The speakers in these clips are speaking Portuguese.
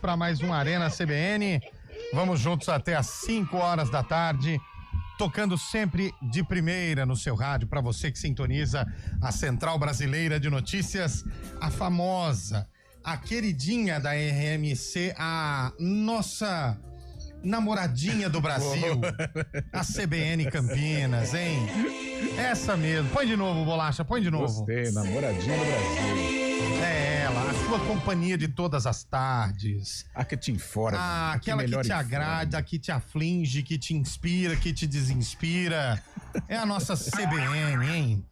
para mais um Arena CBN. Vamos juntos até às 5 horas da tarde, tocando sempre de primeira no seu rádio, para você que sintoniza a Central Brasileira de Notícias, a famosa, a queridinha da RMC, a nossa namoradinha do Brasil, a CBN Campinas, hein? Essa mesmo. Põe de novo, Bolacha, põe de novo. Gostei, namoradinha do Brasil. É ela, a sua companhia de todas as tardes. A que te informa. Aquela que te agrada, que te aflige, que te inspira, que te desinspira. É a nossa CBN, hein?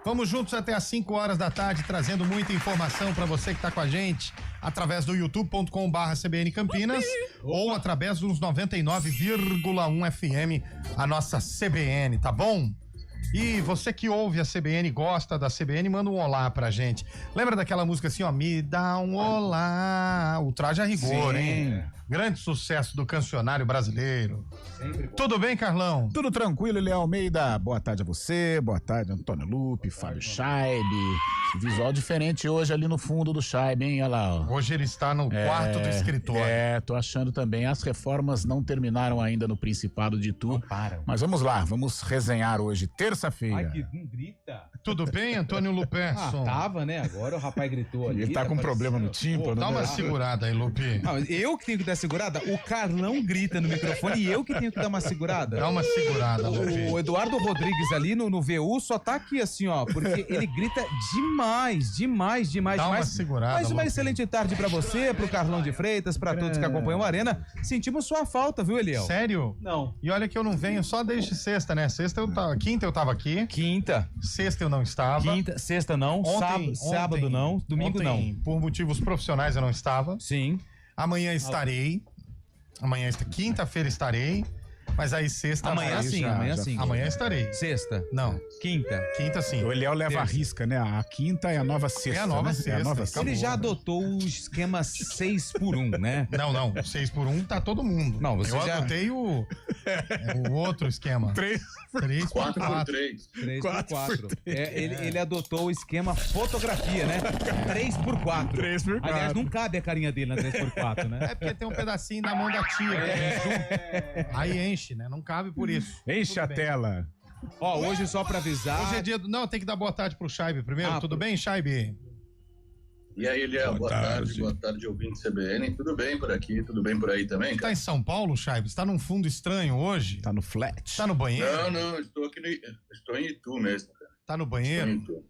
Vamos juntos até às 5 horas da tarde, trazendo muita informação para você que tá com a gente através do youtube.com/CBN Campinas ou através dos 99,1 FM, a nossa CBN, tá bom? E você que ouve a CBN, gosta da CBN, manda um olá pra gente. Lembra daquela música assim, ó? Me dá um olá. O Traje a Rigor, sim, hein? Grande sucesso do cancionário brasileiro. Tudo bem, Carlão? Tudo tranquilo, Léo Almeida. Boa tarde a você, boa tarde, Antônio Lupe, Fábio Scheibe. Visual diferente hoje ali no fundo do Scheibe, hein? Olha lá, ó. Hoje ele está no quarto do escritório. Tô achando também. As reformas não terminaram ainda no Principado de Itu. Mas vamos lá, vamos resenhar hoje, terça-feira. Ai, que não grita. Tudo bem, Antônio Luperson? Tava, né? Agora o rapaz gritou ali. Ele tá com problema no tímpano. Dá uma segurada aí, Lupe. Não, eu que tenho que dar segurada? O Carlão grita no microfone e eu que tenho que dar uma segurada. Dá uma segurada, Lupe. O Eduardo Rodrigues ali no VU só tá aqui assim, ó, porque ele grita demais. Dá uma segurada, Mais uma Lupe. excelente tarde pra você, pro Carlão de Freitas, pra todos que acompanham a Arena. Sentimos sua falta, viu, Eliel? Sério? Não. E olha que eu não venho só desde sexta, né? Quinta eu tava aqui. Quinta, Sexta eu não estava. sexta não, sábado não, domingo ontem, não. Por motivos profissionais eu não estava. Sim. Amanhã estarei. Quinta-feira estarei. Mas aí sexta. Amanhã sim, amanhã sim. Amanhã estarei. Sexta. Não. Quinta. Quinta sim. O Eliel leva a Terça. risca, né? A quinta é a nova sexta. É a nova né? sexta, É a nova acabou. Ele já adotou o esquema 6x1, né? Não. 6x1 tá todo mundo. Não, você eu já- adotei o outro esquema. 3 3x4. 3x4. Ele adotou o esquema fotografia, né? 3x4. 3x4. Aliás, não cabe a carinha dele na 3x4, né? É porque tem um pedacinho da mão da tia. Aí enche, né? Não cabe por isso. Enche Tudo a bem. tela. Ó, hoje só pra avisar. Hoje é dia do... Não, tem que dar boa tarde pro Scheibe primeiro. Tudo bem, Scheibe? E aí, Léo, Boa tarde. boa tarde, ouvinte CBN. Tudo bem por aqui, tudo bem por aí também, Tá cara? em São Paulo, Scheibe? Você tá num fundo estranho hoje? Tá no flat. Tá no banheiro? Não, estou em Itu mesmo, cara. Tá no Estou em banheiro? Itu.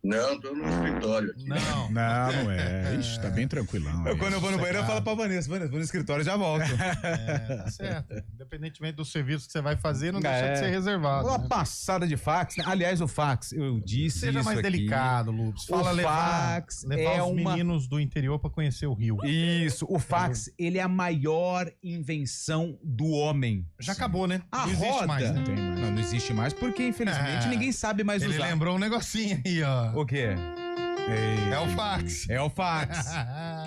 Não, estou no escritório aqui. Não. Não é. Ixi, tá bem tranquilão. Quando eu vou no banheiro, eu falo pra Vanessa, vou no escritório e já volto. Tá certo. Independentemente do serviço que você vai fazer, não deixa de ser reservado. Uma Né? passada de fax, né? Aliás, o fax, eu disse Seja isso mais aqui. delicado, Lupes. Fala O levar fax levar é os uma- meninos do interior pra conhecer o Rio. Isso, o fax, ele é a maior invenção do homem. Já acabou, né? A não existe roda. mais, né? Tem mais. Não existe mais porque, infelizmente, É. ninguém sabe mais Ele usar. lembrou um negocinho aí, ó. O quê? É o fax. É o fax.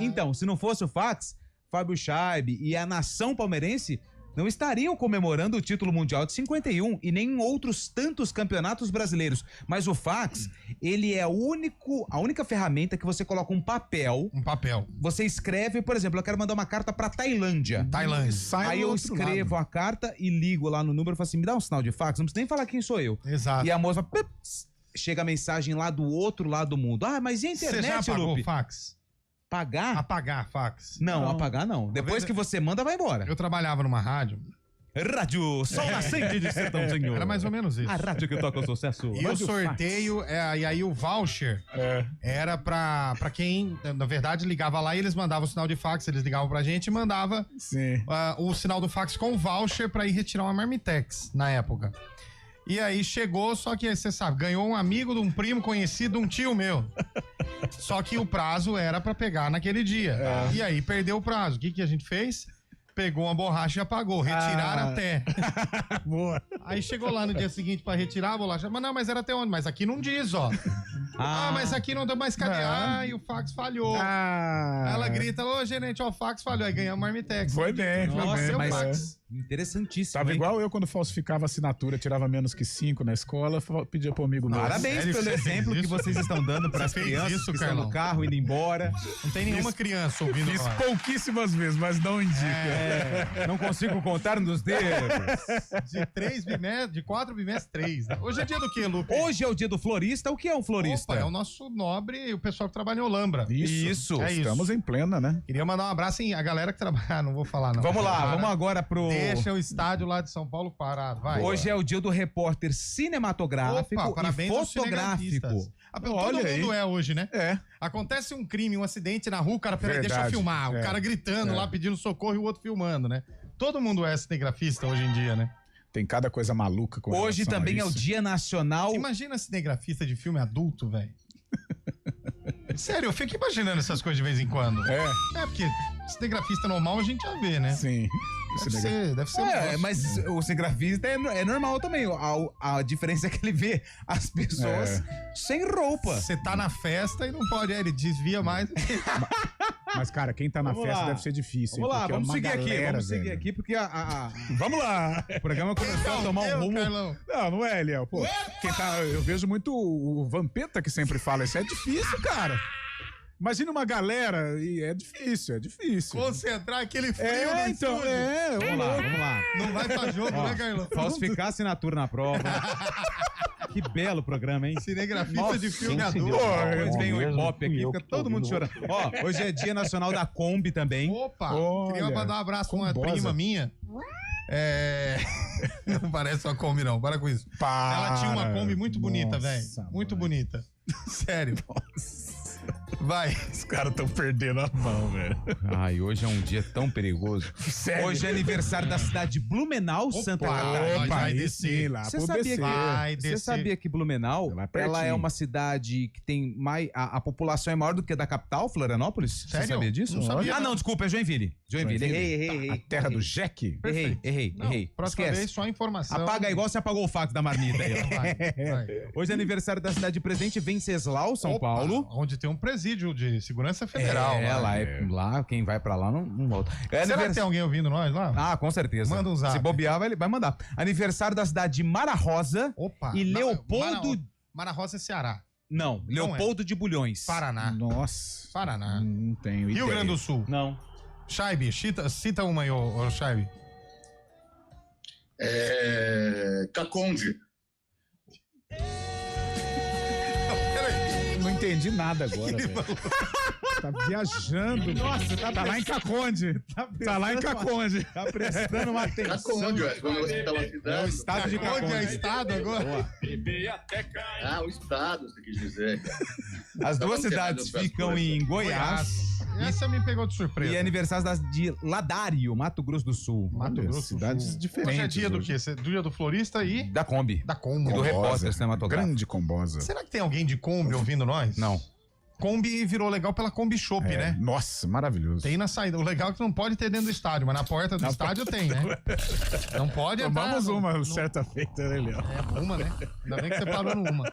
Então, se não fosse o fax, Fábio Scheibe e a nação palmeirense não estariam comemorando o título mundial de 51 e nem em outros tantos campeonatos brasileiros. Mas o fax, ele é a única ferramenta que você coloca um papel, Um papel. você escreve, por exemplo, eu quero mandar uma carta pra Tailândia. Tailândia. Sai Aí do eu outro escrevo lado. a carta e ligo lá no número e falo assim, me dá um sinal de fax, não precisa nem falar quem sou eu. Exato. E a moça fala, "Pips", chega a mensagem lá do outro lado do mundo. Ah, mas e a Você já internet, apagou Lupe? o fax? Pagar? Apagar fax? Não, apagar não. Depois vez que você manda, vai embora. Eu trabalhava numa rádio. Rádio Sol Nascente de Sertãozinho. Era mais ou menos isso. A rádio que toca o sucesso. E o Rádio sorteio, e aí o voucher era pra quem, na verdade, ligava lá e eles mandavam o sinal de fax, eles ligavam pra gente e mandava Sim. o sinal do fax com o voucher pra ir retirar uma Marmitex na época. E aí chegou, só que você sabe, ganhou um amigo de um primo conhecido, um tio meu. Só que o prazo era pra pegar naquele dia. E aí perdeu o prazo. O que que a gente fez? Pegou uma borracha e apagou. Retiraram até. Boa. Aí chegou lá no dia seguinte pra retirar a bolacha. Mas não, mas era até onde? Mas aqui não diz, ó. mas aqui não deu mais cadear e o fax falhou. Aí ela grita, ô gerente, ó, o fax falhou. Aí ganhamos Marmitex. Foi bem, foi Nossa, bem. mas fax. interessantíssimo. Tava hein? igual eu quando falsificava assinatura, tirava menos que 5 na escola, pedia pro amigo meu. Parabéns Sério, pelo você fez exemplo que isso? vocês estão dando para as Você fez crianças isso, que estão Carlão? no carro indo embora. Não tem nenhuma criança ouvindo Fiz nós. pouquíssimas vezes, mas não indica. Não consigo contar nos dedos. De 4 bimestres, 3. Né? Hoje é dia do quê, Lupe? Hoje é o dia do florista. O que é um florista? Opa, é o nosso nobre, o pessoal que trabalha em Olambra. Isso. É isso. Estamos em plena, né? Queria mandar um abraço a galera que trabalha. Não vou falar, não. Vamos lá, Para. vamos agora pro... Deixa o estádio lá de São Paulo parado. Vai. Hoje é o dia do repórter cinematográfico Opa, parabéns e aos fotográfico. cinegrafistas. Todo Olha aí. mundo é hoje, né? É. Acontece um crime, um acidente na rua, o cara, peraí, deixa eu Verdade. filmar. O É. cara gritando lá, pedindo socorro e o outro filmando, né? Todo mundo é cinegrafista hoje em dia, né? Tem cada coisa maluca com Hoje relação a também é o isso. Dia Nacional... Imagina cinegrafista de filme adulto, velho. Sério, eu fico imaginando essas coisas de vez em quando. É, porque cinegrafista normal a gente já vê, né? sim. Deve ser um negócio. mas o cinegrafista é normal também. A diferença é que ele vê as pessoas sem roupa. Você tá na festa e não pode, ele desvia mais. Mas, cara, quem tá na Vamos festa lá. deve ser difícil. Vamos hein, lá, porque é vamos uma seguir aqui. galera, Vamos seguir velho. aqui, porque Vamos lá. o programa começou a tomar um rumo. Carlão. Não é, Eliel. Pô, eu vejo muito o Vampeta que sempre fala isso. É difícil, cara. Imagina uma galera e é difícil. Concentrar aquele frio no Então, estúdio. Vamos lá. Não vai pra jogo, né, Carlão? Falsificar assinatura na prova. Que belo programa, hein? Cinegrafista de filme Sim, adulto. senhor. Pô, Depois vem o mesmo Ibope aqui, fui eu fica que tô todo mundo ouvindo. chorando. Ó, hoje é Dia Nacional da Kombi também. Opa! Olha, Queria mandar um abraço pra uma combosa. prima minha. Não parece uma Kombi, não. Para com isso. Ela tinha uma Kombi muito bonita, velho. Muito bonita. Sério. Vai. Os caras estão perdendo a mão, velho. Ai, hoje é um dia tão perigoso. Sério? Hoje é aniversário da cidade de Blumenau, Santa Catarina. Opa, vai aí descer. sim, lá Você pro sabia, BC. Vai você descer. sabia que Blumenau, Lá pertinho. ela é uma cidade que tem mais... A população é maior do que a da capital, Florianópolis? Sério? Você sabia disso? Não sabia, Ah, não. não, desculpa, é Joinville. Joinville, errei. A terra do Jack? Errei. Próxima Esquece. vez, só informação. Apaga igual você apagou o fax da marmita aí, ó. Vai. Hoje é aniversário da cidade de Presidente Venceslau, São Opa, Paulo. Onde tem um presídio de segurança federal. Lá, quem vai pra lá não volta. Será que tem alguém ouvindo nós lá? Ah, com certeza. Manda um zap. Se bobear, ele vai mandar. Aniversário da cidade de Mara Rosa Opa. e Leopoldo... Mara Rosa é Ceará. Não, Leopoldo de Bulhões. Paraná. Nossa. Paraná. Não tenho ideia. Rio Grande do Sul. Não. Shaibi, cita uma aí, ô Shaibi. Caconde. Não entendi nada agora, velho. Tá viajando. Nossa, Tá lá em Caconde. Tá lá em Caconde. Tá prestando uma atenção. Caconde, ué. Quando você estava É o cidade. estado de Onde é Caconde. estado agora? Ah, o estado, você quis dizer. As duas Tá bom, cidades Fernando, ficam outras em Goiás. Essa me pegou de surpresa. E é aniversário de Ladário, Mato Grosso do Sul. Mato Olha, Grosso do cidades Sul. diferentes Hoje é dia do hoje. quê? Do dia do florista e Da Kombi. da Kombi. Do repórter Combosa. cinematográfico. Grande Combosa. Será que tem alguém de Kombi ouvindo nós? Não. Kombi virou legal pela Kombi Shop, É, né? Nossa, maravilhoso. Tem na saída. O legal é que não pode ter dentro do estádio, mas na porta do estádio tem, né? Não pode entrar. Tomamos no- uma no- certa feita, né, Léo? É, uma, né? Ainda bem que você parou numa.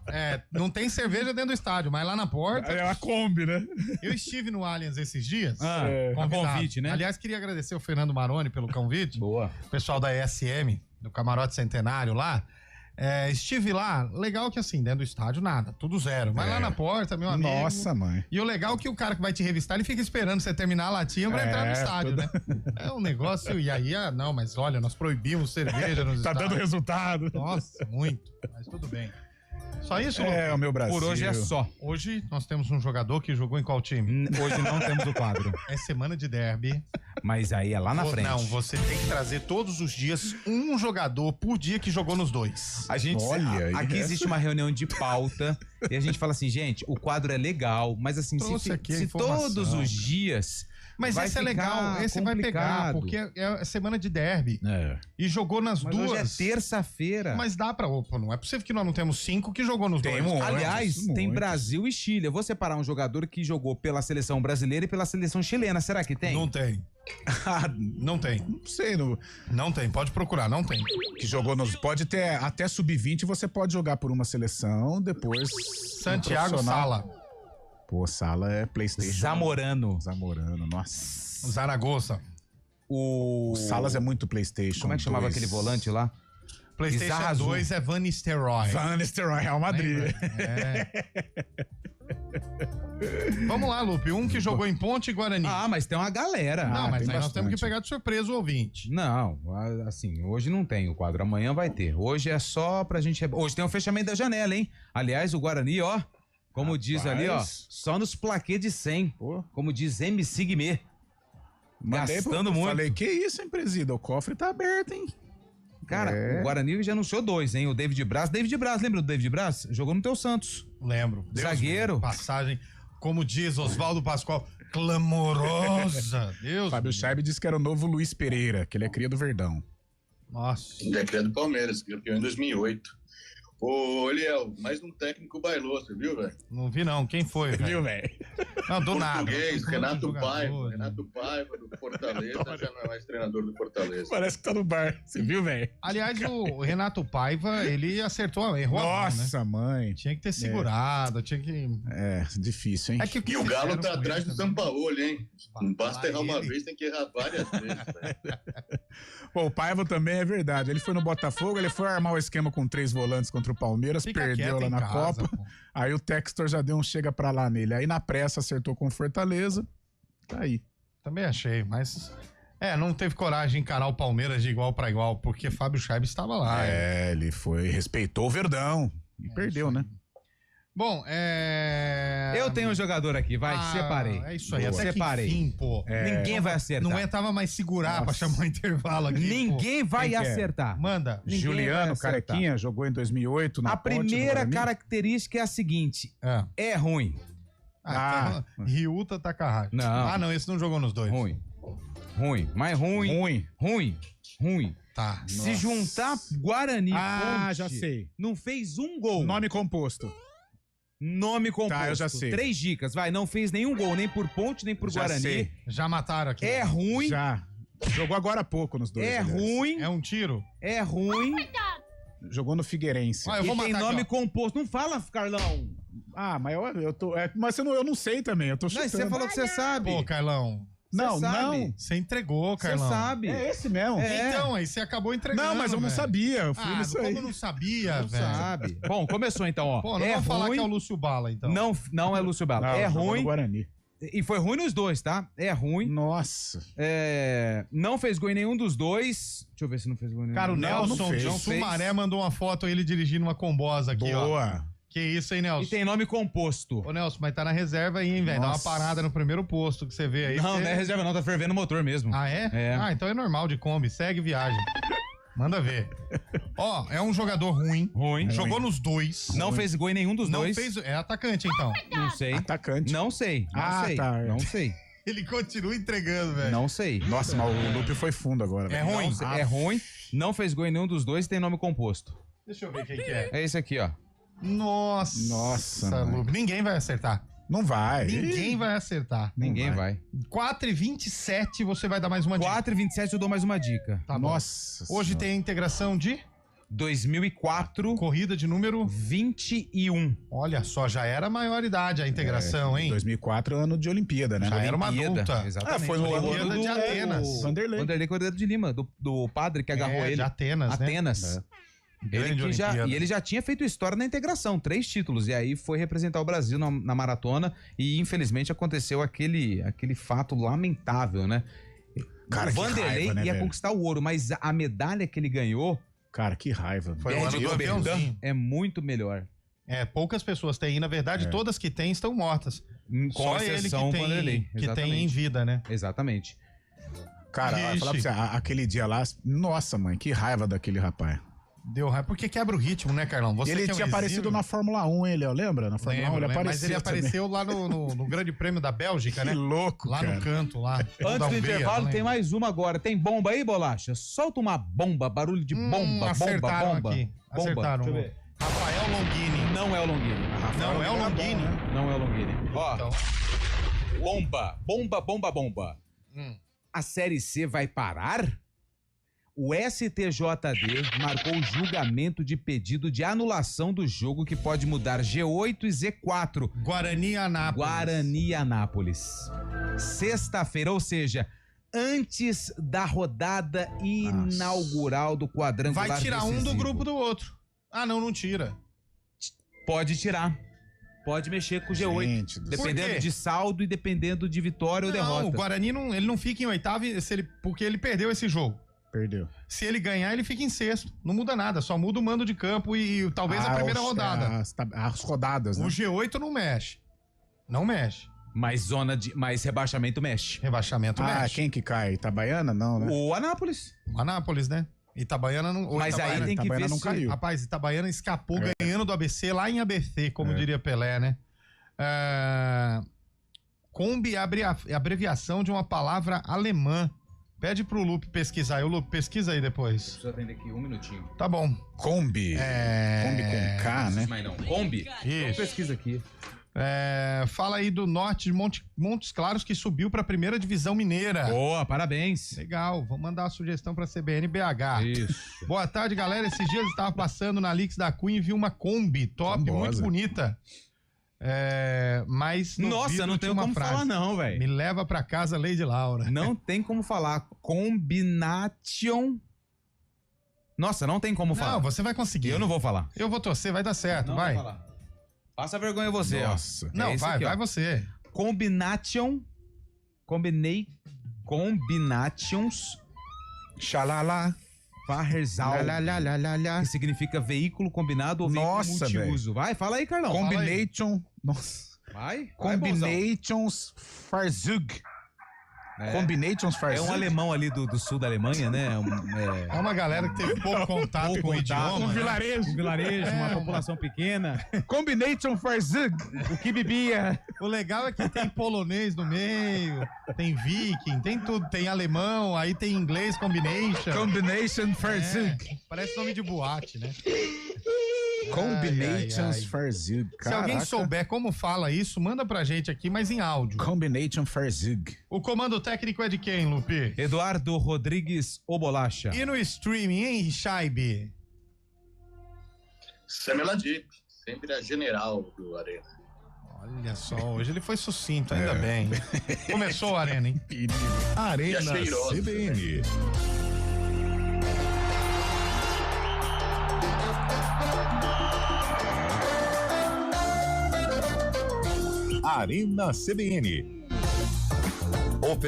É, não tem cerveja dentro do estádio, mas lá na porta. É a Kombi, né? Eu estive no Allianz esses dias. Ah, convidado. convite, né? Aliás, queria agradecer o Fernando Maroni pelo convite. Boa. O pessoal da ESM, do Camarote Centenário lá. É, estive lá, legal que assim, dentro do estádio nada, tudo zero. Mas lá na porta, meu amigo. Nossa, mãe. E o legal é que o cara que vai te revistar, ele fica esperando você terminar a latinha pra entrar no estádio, né? É um negócio, e aí, não, mas olha, nós proibimos cerveja nos Tá estádios. dando resultado. Nossa, muito, mas tudo bem. Só isso, É, Lucas? o meu Brasil. Por hoje é só. Hoje nós temos um jogador que jogou em qual time? Hoje não temos o quadro. É semana de derby. Mas aí é lá na frente. Não, você tem que trazer todos os dias um jogador por dia que jogou nos dois. A gente, Olha aí, aqui existe uma reunião de pauta e a gente fala assim, gente, o quadro é legal, mas assim, Trouxe aqui a se informação. todos os dias Mas vai esse é ficar legal, esse vai pegar, complicado. porque é semana de derby. É. E jogou nas Mas duas. hoje é terça-feira. Mas dá pra. Opa, não é possível que nós não temos 5 que jogou nos Temos. dois. Aliás, Muitos. tem Brasil e Chile. Eu vou separar um jogador que jogou pela seleção brasileira e pela seleção chilena. Será que tem? Não tem. Não tem. Não sei, no, Não tem. Pode procurar, não tem. que jogou nos. Pode ter até sub-20, você pode jogar por uma seleção, depois Santiago profissional. Sala. Pô, Sala é PlayStation. Zamorano. Zamorano, nossa. Zaragoza. O Salas é muito PlayStation. Como é que chamava 2. aquele volante lá? PlayStation Pizarra 2 é Van Nistelrooy. Van Nistelrooy, Real Madrid. Vamos lá, Lupe. Um que jogou em Ponte e Guarani. Ah, mas tem uma galera. Não, mas tem aí nós temos que bastante. pegar de surpresa o ouvinte. Não, assim, hoje não tem o quadro, amanhã vai ter. Hoje é só pra gente... Hoje tem o fechamento da janela, hein? Aliás, o Guarani, ó, como diz ali, ó, só nos plaquês de 100. Pô. Como diz MC Guimê. Gastando muito. Falei, que isso, hein, presida? O cofre tá aberto, hein? Cara, o Guarani já anunciou 2, hein? O David Braz. David Braz, lembra do David Braz? Jogou no teu Santos. Lembro. Zagueiro. Deus, passagem, como diz Oswaldo Pascoal, clamorosa. Deus. Fábio Scheib disse que era o novo Luiz Pereira, que ele é cria do Verdão. Nossa. Ele é criado do Palmeiras, campeão em 2008. Ô, Eliel, mais um técnico bailou, você viu, velho? Não vi não. Quem foi, velho? Viu, velho? Não, do nada. Português, Tô falando de Renato jogador, Paiva. né? Renato Paiva, do Fortaleza, já não é mais treinador do Fortaleza. Parece que tá no bar. Você viu, velho? Aliás, o Renato Paiva, ele acertou, errou a mão, né? Nossa, mãe. Tinha que ter segurado, tinha que... É, difícil, hein? É que E o Galo fizeram tá com atrás ele do também. Sampaoli, hein? Não basta errar uma ele. vez, tem que errar várias vezes, velho. Pô, o Paiva também é verdade. Ele foi no Botafogo, ele foi armar o esquema com 3 volantes contra o Palmeiras, Fica perdeu quieto lá em na casa, Copa. pô. Aí o Textor já deu um chega pra lá nele. Aí na pressa acertou com o Fortaleza. Tá aí. Também achei, mas... não teve coragem de encarar o Palmeiras de igual pra igual, porque Fábio Scheib estava lá. Ele foi, respeitou o Verdão. E perdeu, né? Bom, Eu tenho um jogador aqui, vai, separei. É isso aí, Boa. até Separei. que enfim, pô. Ninguém vai acertar. Não aguentava mais segurar pra chamar um intervalo aqui. Ninguém vai Quem que é? acertar. Pô. Manda. Ninguém vai Juliano, acertar. carequinha, jogou em 2008 na A Ponte, no primeira Guarani. característica é a seguinte: é ruim. Ryuta Takahashi. Não. Não, esse não jogou nos dois. Ruim. Mas ruim. Tá. Se juntar Guarani e Ponte, já sei. não fez um gol. Nome composto. Nome composto. Tá, eu já sei. 3 dicas, vai. Não fez nenhum gol, nem por Ponte, nem por Já Guarani. sei. Já mataram aqui. É ruim. Já. Jogou agora há pouco nos dois. É aliás. ruim. É um tiro? É ruim. Jogou no Figueirense. Eu vou E tem matar nome aqui, composto. Não fala, Carlão. Mas eu tô. Mas eu não sei também. Eu tô Não, chutando. você falou que você sabe. Pô, Carlão. Não, Você sabe. não. Você entregou, Você Carlão. sabe. É esse mesmo. É. Então, aí você acabou entregando. Não, mas eu não velho. sabia. Eu fui nisso aí. Como não sabia, Não velho? sabe. Bom, começou então, ó. Pô, não é vou falar ruim. que é o Lúcio Bala, então. Não é Lúcio Bala. Não, é jogou no ruim. Guarani. E foi ruim nos dois, tá? É ruim. Nossa. Não fez gol em nenhum dos dois. Deixa eu ver se não fez gol em nenhum. Cara, o Não, Nelson não fez. de Não fez. Sumaré mandou uma foto ele dirigindo uma combosa aqui, ó. Boa. Que isso, hein, Nelson? E tem nome composto. Ô, Nelson, mas tá na reserva aí, hein, velho? Dá uma Nossa. parada no primeiro posto que você vê aí. Não, porque- não é reserva não, tá fervendo o motor mesmo. Ah, é? É. Então é normal de Kombi. Segue viagem. Manda ver. Ó, é um jogador ruim. Ruim. Jogou nos dois. Não fez gol em nenhum dos Não dois. fez. É atacante, então. Não sei. Atacante. Não sei. Não sei. tá. Não sei. Ele continua entregando, velho. Não sei. Nossa, mas o Lupe foi fundo agora. É velho. ruim. Não sei. É ruim. Não fez gol em nenhum dos dois, tem nome composto. Deixa eu ver quem que é. É esse aqui, ó. Nossa, mãe. Lupe. Ninguém vai acertar. Não vai. Ninguém vai acertar. Não Ninguém vai. 4h27, você vai dar mais uma dica. 4h27 eu dou mais uma dica. Tá bom. Nossa. Hoje tem a integração de 2004, corrida de número. 21. Olha só, já era maioridade a integração, hein? 2004, ano de Olimpíada, né? Já era uma Olimpíada. adulta. Exatamente. foi no Olimpíada ano de Atenas. Vanderlei. Vanderlei Cordeiro de Lima, do padre que agarrou ele. De Atenas, né? Atenas. Grande Ele, Olimpíada. ele já tinha feito história na integração, 3 títulos, e aí foi representar o Brasil na maratona, e infelizmente aconteceu aquele fato lamentável, né? Cara, o que Vanderlei raiva, né, ia velho? conquistar o ouro, mas a medalha que ele ganhou Cara, que raiva. Foi o ano de do aviãozinho. é muito melhor. Poucas pessoas têm. E, na verdade, todas que têm estão mortas. Com Só ele exceção que o Vanderlei. tem, que tem em vida, né? Exatamente. Cara, Ixi. eu falar pra você, aquele dia lá, nossa, mãe, que raiva daquele rapaz. Deu raiva. Porque quebra o ritmo, né, Carlão? Você Ele que é um tinha aparecido exímio- na Fórmula 1, ele, ó, lembra? Na Fórmula 1 ele Lembro, apareceu mas ele também. apareceu lá no Grande Prêmio da Bélgica, né? Que louco, Lá cara. no canto, lá. Antes Da do Hungria, intervalo, não tem lembro. mais uma agora. Tem bomba aí, Bolacha? Solta uma bomba, barulho de bomba, acertaram bomba. aqui. Bomba. Acertaram. Deixa eu ver. Rafael Longini. Não é o Longini. Não é o Longini. Não é o Longini. Ó, Então, bomba. A Série C vai parar? O STJD marcou o julgamento de pedido de anulação do jogo que pode mudar G8 e Z4. Guarani e Anápolis. Guarani e Anápolis. Sexta-feira, ou seja, antes da rodada inaugural do quadrangular. Vai tirar um do decisivo. grupo do outro. Ah, não tira. Pode tirar. Pode mexer com o G8. Gente do céu. Por quê? Dependendo de saldo e dependendo de vitória ou derrota. Não, o Guarani ele não fica em oitavo porque ele perdeu esse jogo. Perdeu. Se ele ganhar, ele fica em sexto. Não muda nada, só muda o mando de campo e talvez a primeira rodada. As rodadas, né? O G8 não mexe. Não mexe. Mas rebaixamento mexe. Rebaixamento mexe. Quem que cai? Itabaiana? Não, né? O Anápolis. O Anápolis, né? Itabaiana não. Mas Itabaiana, aí tem que Itabaiana ver não se... caiu. Rapaz, Itabaiana escapou ganhando do ABC lá em ABC, como diria Pelé, né? Kombi é abreviação de uma palavra alemã. Pede pro Lupe pesquisar. Aí o Lupe pesquisa aí depois. Preciso atender aqui um minutinho. Tá bom. Kombi. Kombi com K, né? Mas não. Kombi? Isso. Pesquisa aqui. Fala aí do norte de Montes Claros que subiu pra primeira divisão mineira. Boa, parabéns. Legal, vou mandar uma sugestão pra CBN BH. Isso. Boa tarde, galera. Esses dias eu estava passando na Lix da Cunha e vi uma Kombi top, Famosa. muito bonita. Mas no Nossa, vidro não tinha tenho uma como frase. falar não, Me velho. leva pra casa, Lady Laura. Não tem como falar. Combination. Nossa, não tem como falar. Não, você vai conseguir. Eu não vou falar. Eu vou torcer, vai dar certo, Não vai. vou falar. Passa vergonha você, Nossa. ó. Não, É esse vai, aqui, ó. vai você. Combinations. Xalala. Fahersal. Que significa veículo combinado ou veículo Nossa, multiuso. Vai, fala aí, Carlão. Combination. Nossa. Vai. Combinations Farzug. É. Combinations É Farzug. um alemão ali do sul da Alemanha, né? É uma galera que teve pouco contato com o idioma. né? vilarejo. Um vilarejo, uma população pequena. Combination Farzug. O que bebia. O legal é que tem polonês no meio, tem viking, tem tudo. Tem alemão, aí tem inglês combination. Combination Farzug. Parece nome de boate, né? Combinations Ai. Farzug. Se alguém souber como fala isso, manda pra gente aqui, mas em áudio. Combination Farzug. O comando técnico é de quem, Lupe? Eduardo Rodrigues Obolacha. E no streaming, hein, Shaibe? Samela Deep, sempre a general do Arena. Olha só, hoje ele foi sucinto, ainda bem. Começou a Arena, hein? Arena E a cheirosa CBN. Arena CBN.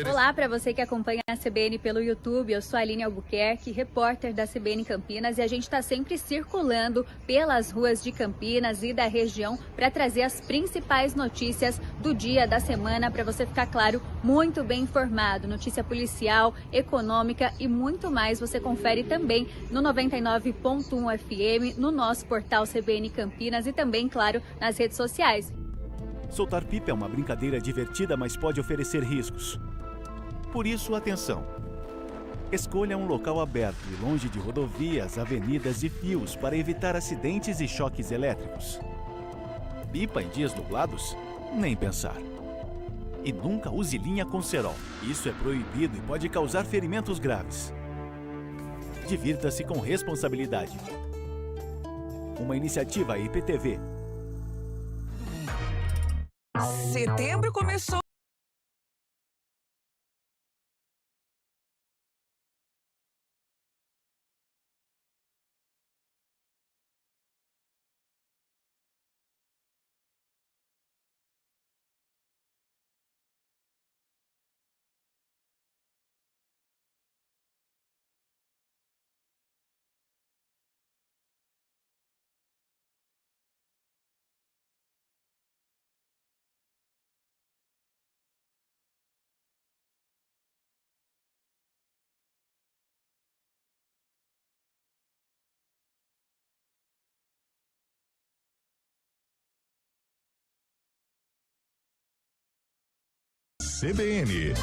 Olá para você que acompanha a CBN pelo YouTube, eu sou a Aline Albuquerque, repórter da CBN Campinas, e a gente está sempre circulando pelas ruas de Campinas e da região para trazer as principais notícias do dia, da semana, para você ficar, claro, muito bem informado. Notícia policial, econômica e muito mais você confere também no 99.1 FM, no nosso portal CBN Campinas e também, claro, nas redes sociais. Soltar pipa é uma brincadeira divertida, mas pode oferecer riscos. Por isso, atenção! Escolha um local aberto e longe de rodovias, avenidas e fios para evitar acidentes e choques elétricos. Pipa em dias nublados? Nem pensar. E nunca use linha com cerol. Isso é proibido e pode causar ferimentos graves. Divirta-se com responsabilidade. Uma iniciativa IPTV. Setembro começou. CBN.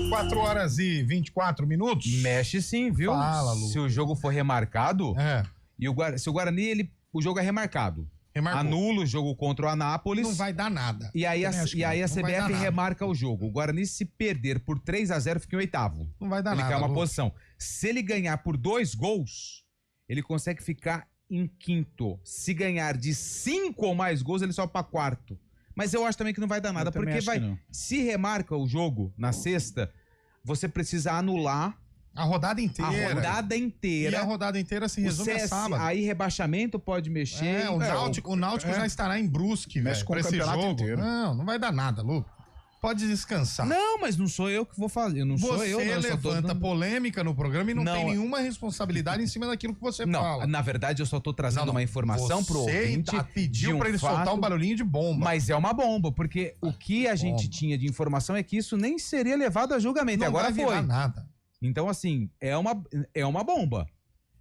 Quatro horas e 24 minutos. Mexe sim, viu? Fala, Lu. Se o jogo for remarcado, É. se o Guarani, o jogo é remarcado. Remarcou. anula o jogo contra o Anápolis. Não vai dar nada. E aí a Não vai CBF dar nada. remarca o jogo. O Guarani, se perder por 3-0, fica em oitavo. Não vai dar Ele nada. cai uma Lu. posição. Se ele ganhar por 2 gols, ele consegue ficar em quinto. Se ganhar de 5 ou mais gols, ele sobe pra quarto. Mas eu acho também que não vai dar nada, Eu também porque acho que não. se remarca o jogo na sexta, você precisa anular A rodada inteira. a rodada E inteira. a rodada inteira se O resume a CS, sábado. aí rebaixamento pode mexer. O Náutico já estará em Brusque, Mexe velho, com pra o esse campeonato jogo. inteiro. Não vai dar nada, Lu. Pode descansar. Não, mas não sou eu que vou fazer. Não sou eu, não. Você Eu só tô levanta dando- polêmica no programa e não, Não, tem nenhuma responsabilidade em cima daquilo que você Não, fala. na verdade eu só tô trazendo uma informação pro Você ouvinte. pediu de pra ele soltar fato, um barulhinho de bomba. Mas é uma bomba, porque o que a gente tinha de informação é que isso nem seria levado a julgamento. não E agora vai virar foi. nada. Então, assim, é uma bomba.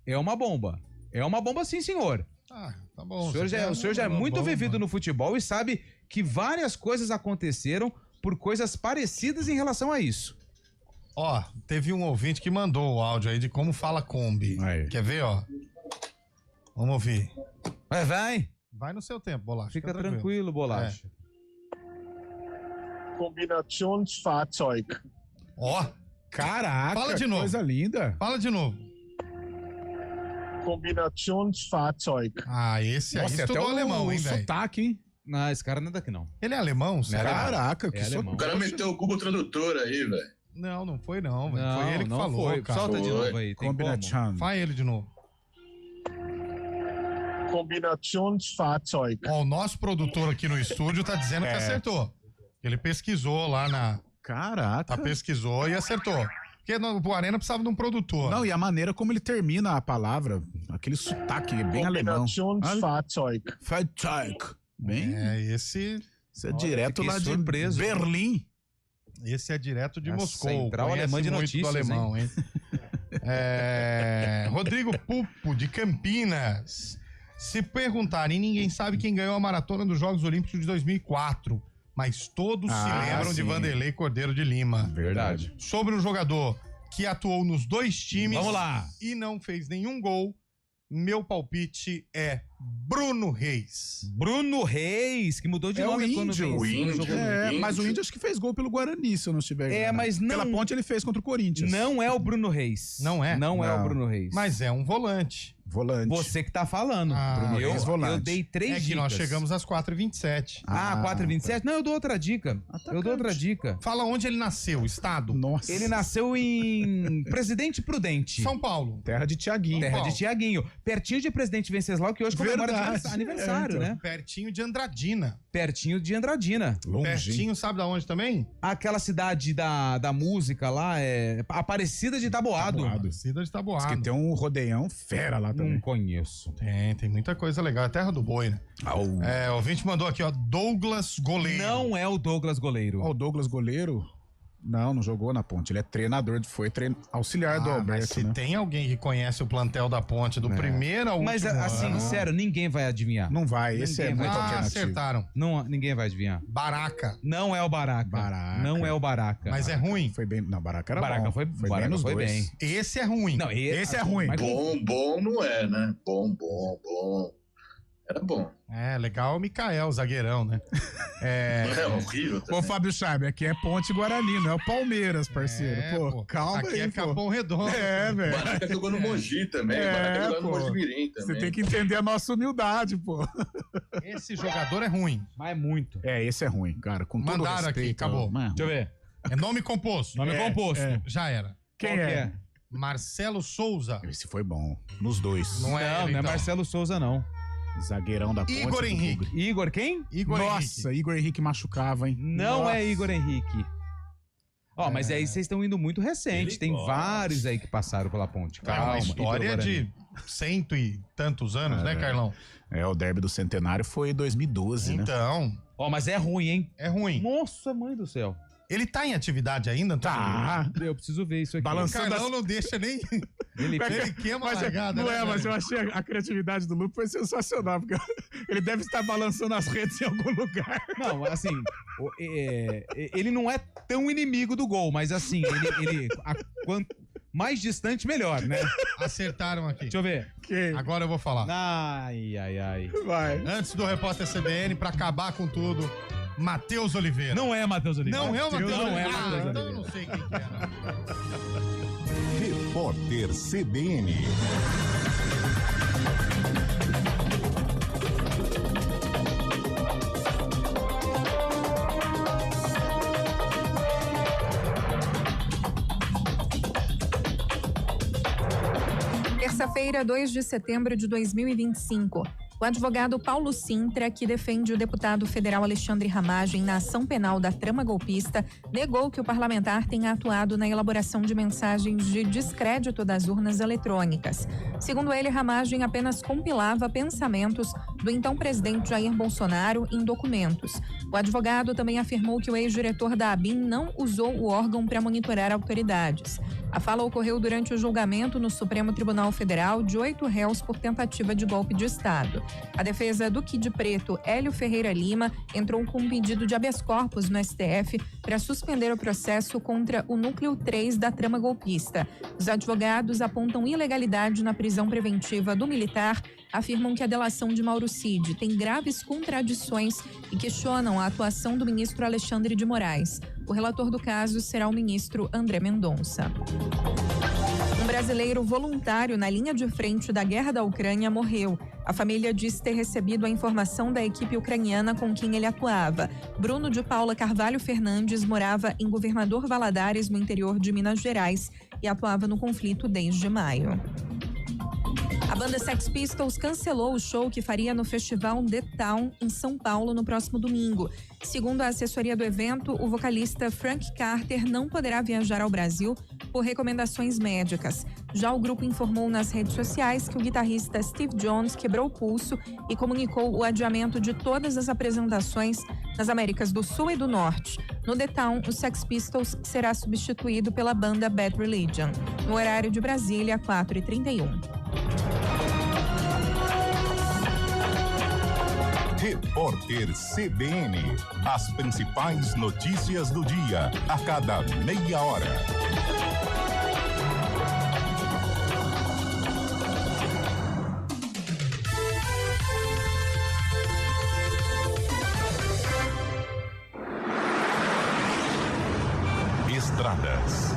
É uma bomba. É uma bomba, sim, senhor. Ah, tá bom. O senhor já é muito vivido no futebol e sabe que várias coisas aconteceram por coisas parecidas em relação a isso. Ó, teve um ouvinte que mandou o áudio aí de como fala Kombi. Aí. Quer ver, ó? Vamos ouvir. Vai. Vai no seu tempo, Bolacha. Fica tranquilo, Bolacha. Kombinationsfahrzeug. Ó, Caraca, Fala de novo. coisa linda. fala de novo. Kombinationsfahrzeug. Ah, esse aí Nossa, estudou até alemão, hein, velho? sotaque, hein? Não, esse cara não é daqui, não. Ele é alemão, sério? Caraca, que alemão. O cara sotaque. meteu o Google Tradutor aí, velho. Não foi não, velho. Foi ele que não falou, foi. cara. Solta de Foi. novo aí. Tem como? Combination. Faz ele de novo. Kombinationsfahrzeug. Ó, o nosso produtor aqui no estúdio tá dizendo que acertou. Ele pesquisou lá na... Caraca. Pesquisou e acertou. Porque o Arena precisava de um produtor. Não, e a maneira como ele termina a palavra, aquele sotaque bem alemão. Kombinationsfahrzeug. Fahrzeug. Bem, Esse isso é direto fiquei lá de surpreso. Berlim. é direto de A Moscou. central Conhece alemã de muito notícias, do alemão, hein? Rodrigo Pupo, de Campinas. Se perguntarem, ninguém sabe quem ganhou a maratona dos Jogos Olímpicos de 2004. Mas todos se lembram de sim. Vanderlei Cordeiro de Lima. Verdade. Sobre um jogador que atuou nos dois times Vamos lá. e não fez nenhum gol, meu palpite é Bruno Reis. Bruno Reis, que mudou de É nome o quando Índio. venceu O Índio. jogou no- É, Índio. mas o Índio acho que fez gol pelo Guarani, se eu não estiver É, enganado. mas não- Pela ponte ele fez contra o Corinthians. Não é o Bruno Reis. Não é? Não é Não. o Bruno Reis. Mas é um volante. Volante. Você que tá falando. Bruno eu, Reis, volante. eu dei 3 É dicas. que nós chegamos às 4h27. Ah, 4h27? Não, eu dou outra dica. Eu dou outra dica. Fala onde ele nasceu, estado. Nossa. Ele nasceu em Presidente Prudente. São Paulo. Terra de Tiaguinho. Terra Qual? de Tiaguinho. Pertinho de Presidente Venceslau, que hoje comemora Verdade. aniversário, É, então. né? Pertinho de Andradina. Pertinho de Andradina. Longe. Pertinho, sabe da onde também? Aquela cidade da música lá, é Aparecida de Taboado. Taboado. Cida de Diz Taboado. que tem um rodeião fera lá Não também. conheço. Tem muita coisa legal. É terra do boi, né? O ouvinte mandou aqui, ó, Douglas Goleiro. Não é o Douglas Goleiro. Ó, o Douglas Goleiro, não jogou na ponte. Ele é treinador, foi auxiliar do mas Alberto, se né? tem alguém que conhece o plantel da ponte do primeiro ao Mas último assim, ano... sério, ninguém vai adivinhar. Não vai, esse é Ninguém muito vai. alternativo. acertaram. Não, ninguém vai adivinhar. Baraca. Não é o Baraca. Baraca. Não é o Baraca. Mas é ruim. Foi bem. Não, Baraca era Baraca bom. foi bem nos foi dois. bem. Esse é ruim. Não, Esse é ruim. mas- Bom não é, né? Bom. Era bom. É, legal o Mikael, zagueirão, né? É horrível. Ô, também. Fábio Scheibe, aqui é Ponte Guarani, não é o Palmeiras, parceiro. É, pô, calma Aqui aí, é pô. Capão Redondo. É, velho. Baraca jogou no Mogi também. Baraca jogou no pô. Mogi Mirim Você também. tem que entender a nossa humildade, pô. Esse jogador é ruim. Mas é muito. É, esse é ruim, cara. Com todo Mandaram aqui, respeito, acabou. mano. Deixa eu ver. É nome composto. Nome composto. Já era. Quem Qual que é? Marcelo Souza. Esse foi bom. Nos dois. Não é ele, Não é então. Marcelo Souza, não. Zagueirão da Ponte. Igor do Henrique. Bugre. Igor quem? Igor Nossa, Igor Henrique machucava, hein? Não Nossa. é Igor Henrique. Ó, mas aí vocês estão indo muito recente. Tem vários aí que passaram pela ponte. É Calma. uma e história pelo Guarani. de 100 e tantos anos, né, Carlão? É, o derby do Centenário foi 2012, né? Então, Ó, mas é ruim, hein? é ruim. Nossa, mãe do céu. Ele tá em atividade ainda? Antônio? Tá. Eu preciso ver isso aqui. O Balançando Carlão não deixa nem... Ele Ele queima a Mas, largada, não né, é, mas velho? eu achei a criatividade do Lupe foi sensacional, porque ele deve estar balançando as redes em algum lugar. Não, assim, ele não é tão inimigo do gol, mas assim, mais distante, melhor, né? Acertaram aqui. Deixa eu ver. Agora eu vou falar. Ai. Vai. Antes do repórter CBN, pra acabar com tudo, Matheus Oliveira. Não é Matheus Oliveira. Não é o Matheus Não é Oliveira. Matheus Então eu Oliveira. não sei quem que é. Repórter CBN. Terça-feira, 2 de setembro de 2025. O advogado Paulo Sintra, que defende o deputado federal Alexandre Ramagem na ação penal da trama golpista, negou que o parlamentar tenha atuado na elaboração de mensagens de descrédito das urnas eletrônicas. Segundo ele, Ramagem apenas compilava pensamentos do então presidente Jair Bolsonaro em documentos. O advogado também afirmou que o ex-diretor da ABIN não usou o órgão para monitorar autoridades. A fala ocorreu durante o julgamento no Supremo Tribunal Federal de 8 réus por tentativa de golpe de Estado. A defesa do Kid Preto, Hélio Ferreira Lima, entrou com um pedido de habeas corpus no STF para suspender o processo contra o núcleo 3 da trama golpista. Os advogados apontam ilegalidade na prisão preventiva do militar, afirmam que a delação de Mauro Cid tem graves contradições e questionam a atuação do ministro Alexandre de Moraes. O relator do caso será o ministro André Mendonça. Um brasileiro voluntário na linha de frente da guerra da Ucrânia morreu. A família diz ter recebido a informação da equipe ucraniana com quem ele atuava. Bruno de Paula Carvalho Fernandes morava em Governador Valadares, no interior de Minas Gerais, e atuava no conflito desde maio. A banda Sex Pistols cancelou o show que faria no festival The Town, em São Paulo, no próximo domingo. Segundo a assessoria do evento, o vocalista Frank Carter não poderá viajar ao Brasil por recomendações médicas. Já o grupo informou nas redes sociais que o guitarrista Steve Jones quebrou o pulso e comunicou o adiamento de todas as apresentações nas Américas do Sul e do Norte. No The Town, o Sex Pistols será substituído pela banda Bad Religion. No horário de Brasília, 4h31. Repórter CBN. As principais notícias do dia, a cada meia hora. Estradas.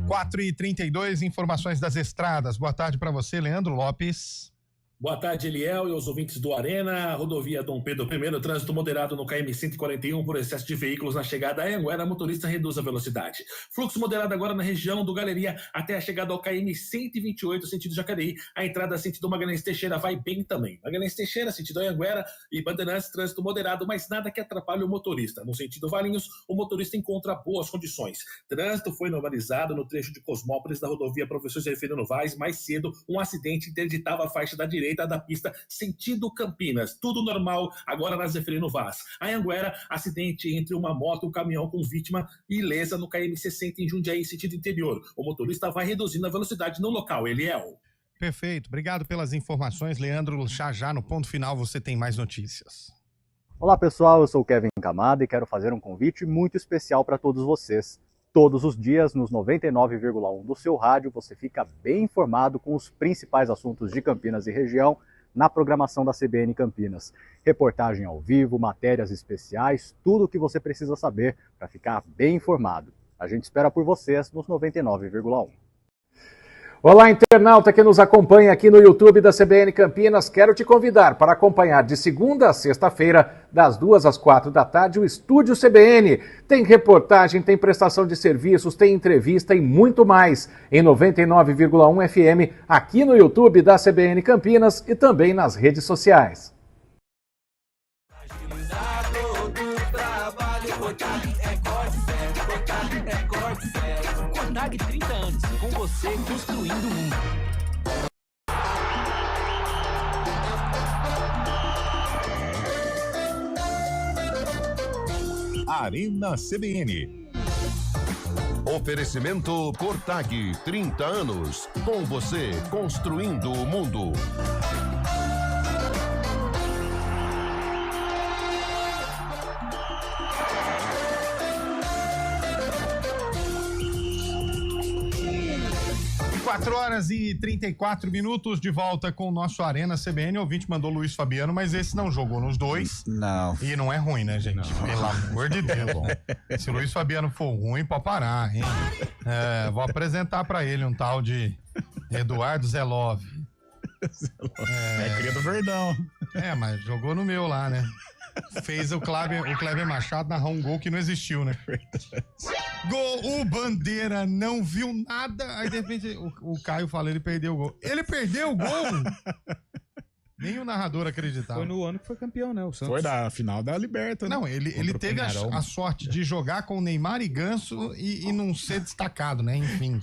4h32, informações das estradas. Boa tarde para você, Leandro Lopes. Boa tarde, Eliel e os ouvintes do Arena. Rodovia Dom Pedro I, trânsito moderado no KM 141 por excesso de veículos na chegada a Anhanguera, motorista reduz a velocidade. Fluxo moderado agora na região do Galeria até a chegada ao KM 128, sentido Jacareí. A entrada sentido Magalhães Teixeira vai bem também. Magalhães Teixeira, sentido Anhanguera e Bandeirantes, trânsito moderado, mas nada que atrapalhe o motorista. No sentido Valinhos, o motorista encontra boas condições. Trânsito foi normalizado no trecho de Cosmópolis da rodovia Professor Zeferino Vaz. Mais cedo, um acidente interditava a faixa da direita da pista sentido Campinas. Tudo normal agora na Zeferino Vaz. A Anhanguera, acidente entre uma moto e um caminhão com vítima ilesa no KM 60 em Jundiaí, sentido interior. O motorista vai reduzindo a velocidade no local. Eliel. Perfeito. Obrigado pelas informações, Leandro. Já no ponto final você tem mais notícias. Olá, pessoal. Eu sou o Kevin Camada e quero fazer um convite muito especial para todos vocês. Todos os dias, nos 99,1 do seu rádio, você fica bem informado com os principais assuntos de Campinas e região na programação da CBN Campinas. Reportagem ao vivo, matérias especiais, tudo o que você precisa saber para ficar bem informado. A gente espera por vocês nos 99,1. Olá, internauta que nos acompanha aqui no YouTube da CBN Campinas. Quero te convidar para acompanhar de segunda a sexta-feira, das 2 às 4 da tarde, o Estúdio CBN. Tem reportagem, tem prestação de serviços, tem entrevista e muito mais em 99,1 FM, aqui no YouTube da CBN Campinas e também nas redes sociais. Cordag 30 anos, com você construindo o mundo. Arena CBN. Oferecimento Cordag 30 anos, com você construindo o mundo. 4h34 de volta com o nosso Arena CBN. O ouvinte mandou Luiz Fabiano, mas esse não jogou nos dois. Não. E não é ruim, né, gente? Pelo amor de Deus. Se o Luiz Fabiano for ruim, pode parar, hein? Vou apresentar pra ele um tal de Eduardo Zelov. Cria do Verdão. Mas jogou no meu lá, né? Fez o Kleber Machado narrar um gol que não existiu, né? Gol, o Bandeira não viu nada, aí de repente o Caio fala, ele perdeu o gol. Ele perdeu o gol? Nem o narrador acreditava. Foi no ano que foi campeão, né? O Santos. Foi da final da Liberta, né? Não, ele teve a sorte de jogar com Neymar e Ganso e não ser destacado, né? Enfim.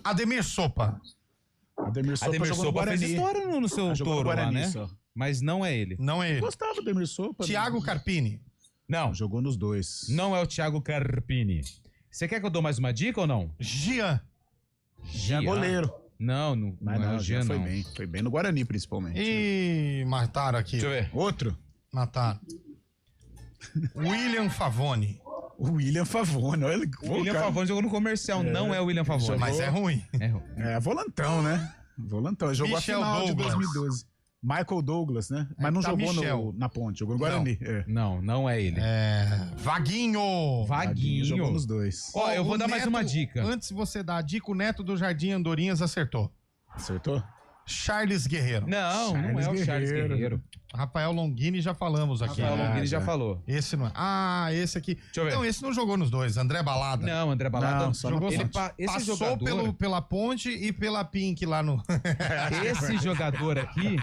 Ademir Sopa. Ademir Sopa fez história no seu Touro lá, né? Mas não é ele. Não é ele. Gostava do Ademir Sopa. Thiago Carpini. Não. Jogou nos dois. Não é o Thiago Carpini. Você quer que eu dou mais uma dica ou não? Gian goleiro. Não é o Gian, foi não. bem. Foi bem no Guarani, principalmente. E mataram aqui. Deixa eu ver. Outro? Mataram. William Favoni. O William Favoni, olha. O William Favoni jogou no Comercial, não é o William Favoni. Mas é ruim. É volantão, né? Volantão. Ele jogou Michel a final Douglas. de 2012. Michael Douglas, né? Mas não jogou na Ponte, jogou no Guarani. Não é ele. Vaguinho. Jogou nos dois. Ó, eu vou dar mais uma dica. Antes de você dar a dica, o Neto do Jardim Andorinhas acertou. Acertou? Charles Guerreiro. Não é o Charles Guerreiro. Rafael Longini já falamos aqui. Rafael Longini já falou. Esse não é. Esse aqui. Deixa eu ver. Não, esse não jogou nos dois. André Balada. Não, André Balada não, só jogou. ele esse passou jogador... pela Ponte e pela Pink lá no... Esse jogador aqui,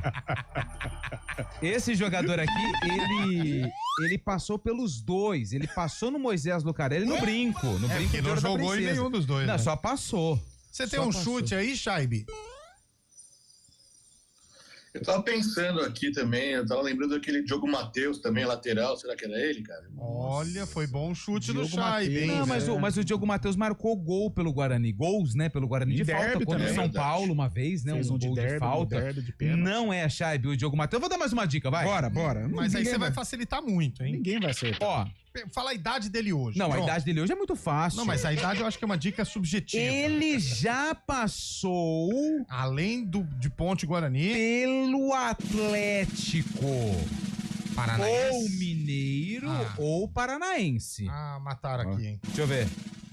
ele passou pelos dois. Ele passou no Moisés Lucarelli e no Brinco. No Brinco que não jogou em nenhum dos dois. Não, né? só passou. Você tem um chute aí, Shaibi? Eu tava pensando aqui também, eu tava lembrando daquele Diogo Matheus também, lateral, será que era ele, cara? Olha, foi bom o chute do Diogo Shaibi, hein? Não, mas o Diogo Matheus marcou gol pelo Guarani. Gols, né? Pelo Guarani de falta. Contra o São Paulo uma vez, né? Fez um gol de falta. Não é a Shaibi, o Diogo Matheus. Eu vou dar mais uma dica, vai. Bora. Mas aí você vai facilitar muito, hein? Ninguém vai acertar. Ó, fala a idade dele hoje. não, Pronto. a idade dele hoje é muito fácil. Não, mas a idade eu acho que é uma dica subjetiva. Ele já passou Além de Ponte Guarani. pelo Atlético Paranaense. ou Mineiro ou Paranaense. Mataram aqui, hein? Deixa eu ver.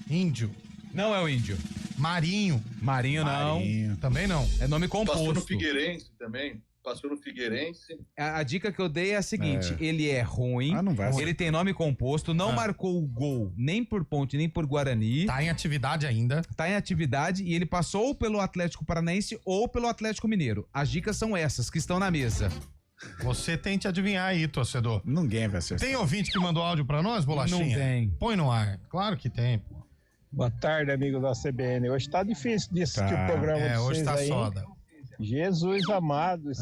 Índio. Não é o Índio. Marinho. Marinho não. Também não. É nome composto. Passou no Figueirense também. Passou no Figueirense. A dica que eu dei é a seguinte: ele é ruim, não vai ser. ele tem nome composto, não marcou o gol nem por Ponte, nem por Guarani. Tá em atividade ainda. Tá em atividade e ele passou pelo Atlético Paranaense ou pelo Atlético Mineiro. As dicas são essas que estão na mesa. Você tente adivinhar aí, torcedor. Ninguém vai acertar. Tem ouvinte que mandou áudio pra nós, Bolachinha? Não tem. Põe no ar. Claro que tem, pô. Boa tarde, amigo da CBN. Hoje tá difícil de assistir o programa de hoje vocês tá aí. soda. Jesus amado. Esse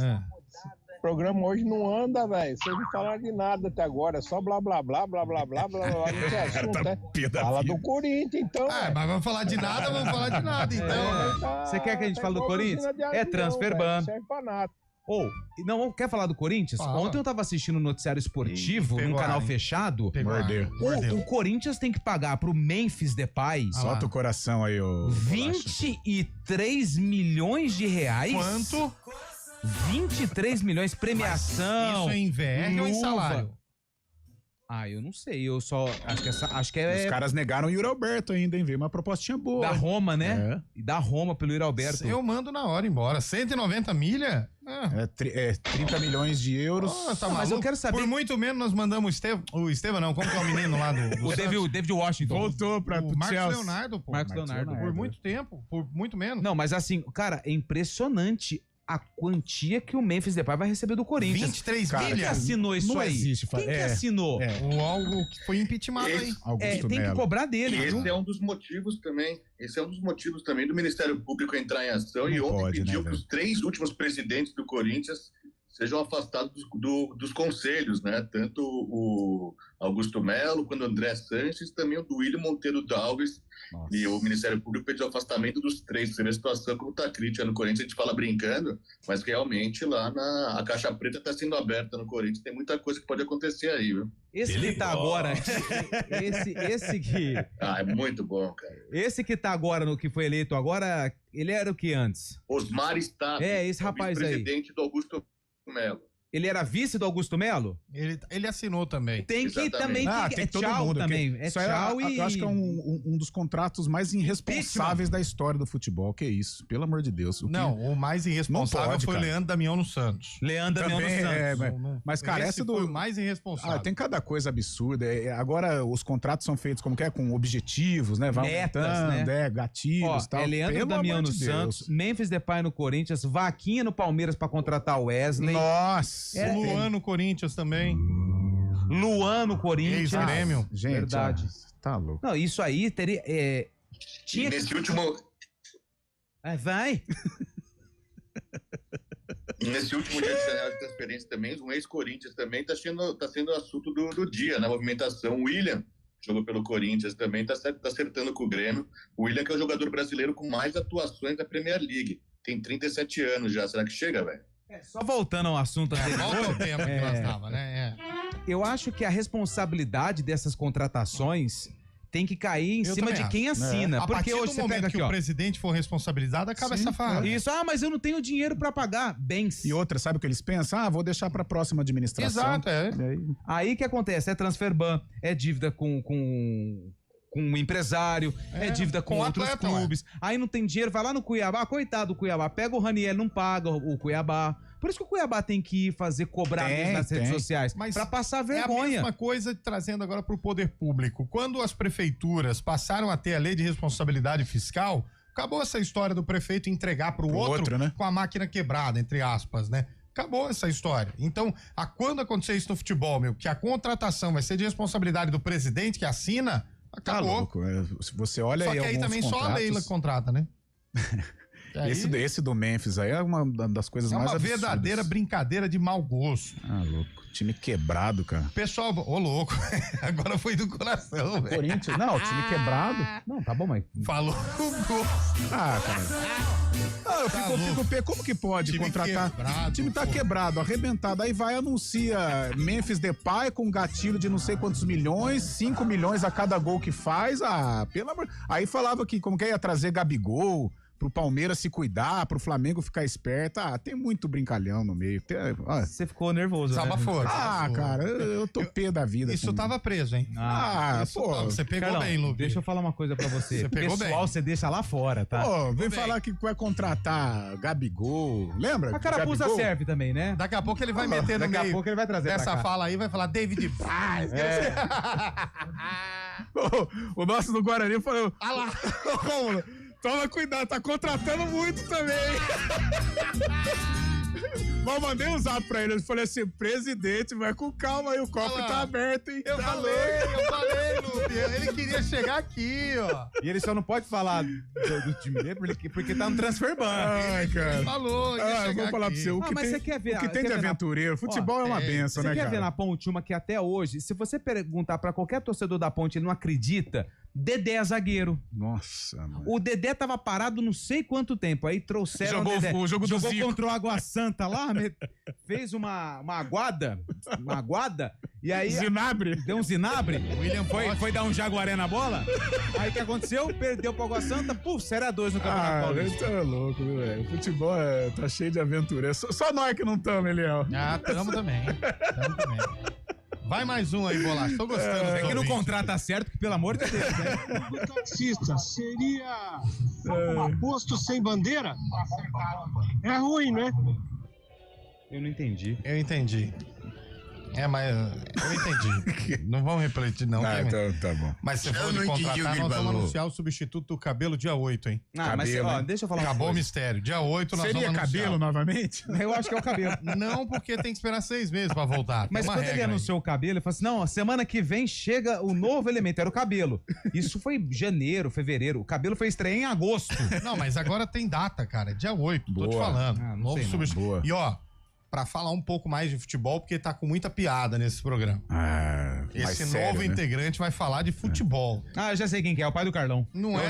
programa hoje não anda, velho. Vocês não falaram de nada até agora. É só blá, blá, blá, blá, blá, blá, blá, blá. Não tem assunto, né? Fala do Corinthians, então. Mas vamos falar de nada, então. Você quer que a gente fale do Corinthians? É transfer ban. Não serve pra nada. Não, quer falar do Corinthians? Fala. Ontem eu tava assistindo um noticiário esportivo num canal fechado. Mordeu. O Corinthians tem que pagar pro Memphis Depay Solta o coração aí, ô. 23 milhões de reais. Quanto? 23 milhões, premiação. Isso é em VR ou em salário? Eu não sei, eu só acho que é Os caras negaram o Yuri Alberto ainda, hein? Veio uma propostinha boa. da Roma, né? E da Roma pelo Yuri Alberto. Eu mando na hora embora. 190 milha? 30 milhões de euros. Tá mas eu quero saber. Por muito menos nós mandamos o Estevam, não, como que é o menino lá do O David Washington. Voltou pra o Marcos Chelsea. Leonardo, pô. Marcos Leonardo. Por muito tempo, por muito menos. Não, mas assim, cara, é impressionante a quantia que o Memphis Depay vai receber do Corinthians. 23 Quem que milhas? assinou isso Não aí? existe, Quem que assinou? O algo que foi impeachmentado aí. Augusto Tem que Melo. cobrar dele, viu? Esse é um dos motivos também. Esse é um dos motivos também do Ministério Público entrar em ação. E ontem pode, pediu né, que os 3 últimos presidentes do Corinthians sejam afastados dos conselhos, né? Tanto o Augusto Melo quanto o André Sanches, também o do William Monteiro Dalves. E o Ministério Público pediu afastamento dos 3. Você vê a situação como está crítica no Corinthians, a gente fala brincando, mas realmente lá a caixa preta está sendo aberta no Corinthians, tem muita coisa que pode acontecer aí, viu? Esse que tá agora, esse que... Ah, é muito bom, cara. Esse que tá agora, no que foi eleito agora, ele era o que antes? Osmar Staff. Esse rapaz aí. Presidente do Augusto Melo. Ele era vice do Augusto Melo? Ele assinou também. Tem que também. Tem todo tchau mundo. Também. Isso tchau eu acho que é um dos contratos mais irresponsáveis da história do futebol. Que isso, pelo amor de Deus. O mais irresponsável foi o Leandro Damião no Santos. Leandro Damião no Santos. Mas, cara, essa foi o mais irresponsável. Tem cada coisa absurda. Agora os contratos são feitos como que é? Com objetivos, né? Metas, né? Gatilhos e tal. Leandro Damião no Santos, Memphis Depay no Corinthians, Vaquinha no Palmeiras pra contratar o Wesley. Nossa! Luan no Corinthians também. Luan no Corinthians. Ex-Grêmio. Gente, verdade. Tá louco. Não, isso aí teria... tinha nesse último... Vai! Nesse último dia de janela de transferência também, um ex-Corinthians também tá sendo assunto do dia, na movimentação. O William, jogou pelo Corinthians também, tá acertando com o Grêmio. O William, que é o jogador brasileiro com mais atuações da Premier League. Tem 37 anos já. Será que chega, velho? Só voltando ao assunto anterior. Volta ao tempo que nós tava, né? Eu acho que a responsabilidade dessas contratações tem que cair em cima de quem assina. A Porque partir hoje do você momento pega aqui, que o presidente for responsabilizado, acaba essa farra. Isso, mas eu não tenho dinheiro pra pagar. Bens. E outra, sabe o que eles pensam? Vou deixar pra próxima administração. Exato, Aí que acontece? É transfer ban, é dívida com um empresário, é dívida com outros clubes. Aí não tem dinheiro, vai lá no Cuiabá, coitado do Cuiabá, pega o Raniel, não paga o Cuiabá. Por isso que o Cuiabá tem que ir cobrar nas redes sociais, pra passar vergonha. É a mesma coisa trazendo agora pro poder público. Quando as prefeituras passaram a ter a lei de responsabilidade fiscal, acabou essa história do prefeito entregar pro outro, né? Com a máquina quebrada, entre aspas, né? Acabou essa história. Então, quando acontecer isso no futebol, que a contratação vai ser de responsabilidade do presidente que assina, acabou. Tá louco. Se você olha só que aí também só a Leila contrata, né? Esse do Memphis aí é uma das coisas mais absurdas. É uma verdadeira brincadeira de mau gosto. Louco. Time quebrado, cara. Pessoal, louco. Agora foi do coração, velho. Corinthians. Não, time quebrado. Não, tá bom, mas... Falou o gol. Cara. Eu fico pé. Como que pode time contratar? O time tá quebrado, arrebentado. Aí vai, anuncia Memphis Depay com gatilho de não sei quantos milhões, 5 milhões a cada gol que faz. Pelo amor... Aí falava que como que ia trazer Gabigol pro Palmeiras se cuidar, pro Flamengo ficar esperto. Tem muito brincalhão no meio. Você ficou nervoso, Desabafou, né? Cara, eu tô pé da vida. Isso tava preso, hein? Você pegou Carlão, bem, Lupe. Deixa eu falar uma coisa pra você. Você pegou pessoal, bem. Você deixa lá fora, tá? Vem falar que vai contratar Gabigol. Lembra? A carapuça serve também, né? Daqui a pouco ele vai meter no meio. Daqui a pouco ele vai trazer dessa fala aí, vai falar David Braz. O nosso do Guarani falou... Ah lá. Rômulo, toma cuidado, tá contratando muito também. Mas mandei um zap pra ele. Eu falei assim: presidente, vai com calma aí, o cofre tá aberto, hein? Eu falei, Lupe. Ele queria chegar aqui, ó. E ele só não pode falar do time dele porque tá no transfer ban. Ai, cara. Falou, eu vou falar pra você. O que mas tem, você quer ver, o que tem de aventureiro? Futebol é uma benção, né, cara? Você quer ver na Ponte uma que até hoje, se você perguntar pra qualquer torcedor da Ponte, ele não acredita. Dedé é zagueiro. Nossa, mano. O Dedé tava parado não sei quanto tempo. Aí trouxeram o Dedé. O jogo do Jogou Zico. contra o Água Santa lá, fez uma aguada. E aí... Zinabre. Deu um zinabre. O William foi dar um jaguaré na bola. Aí o que aconteceu? Perdeu pro Água Santa. Era 2 no Campeonato Paulista. Tá louco, viu, velho? O futebol tá cheio de aventura. Só nós que não estamos, Eliel. Tamo também. Vai mais um aí, Bolacha. Tô gostando. É que no contrato tá certo, que pelo amor de Deus, né? O taxista seria um aposto sem bandeira? É ruim, né? Eu não entendi. Eu entendi. Mas eu entendi. Não vamos refletir, não. Tá bom. Mas se for de contratar, nós vamos anunciar o substituto do Cabelo dia 8, hein? Mas deixa eu falar uma Acabou coisa. o mistério. Dia 8 nós Seria vamos anunciar. Cabelo novamente? Eu acho que é o Cabelo. Não, porque tem que esperar 6 meses pra voltar. Mas quando ele anunciou o Cabelo, ele falou assim, não, semana que vem chega o novo elemento, era o Cabelo. Isso foi janeiro, fevereiro. O Cabelo foi estreia em agosto. Não, mas agora tem data, cara. Dia 8, tô te Boa. falando. Não Novo sei não. substituto. Boa. E ó, pra falar um pouco mais de futebol, porque tá com muita piada nesse programa. Esse novo integrante vai falar de futebol. Eu já sei quem que é, o pai do Carlão. Não é.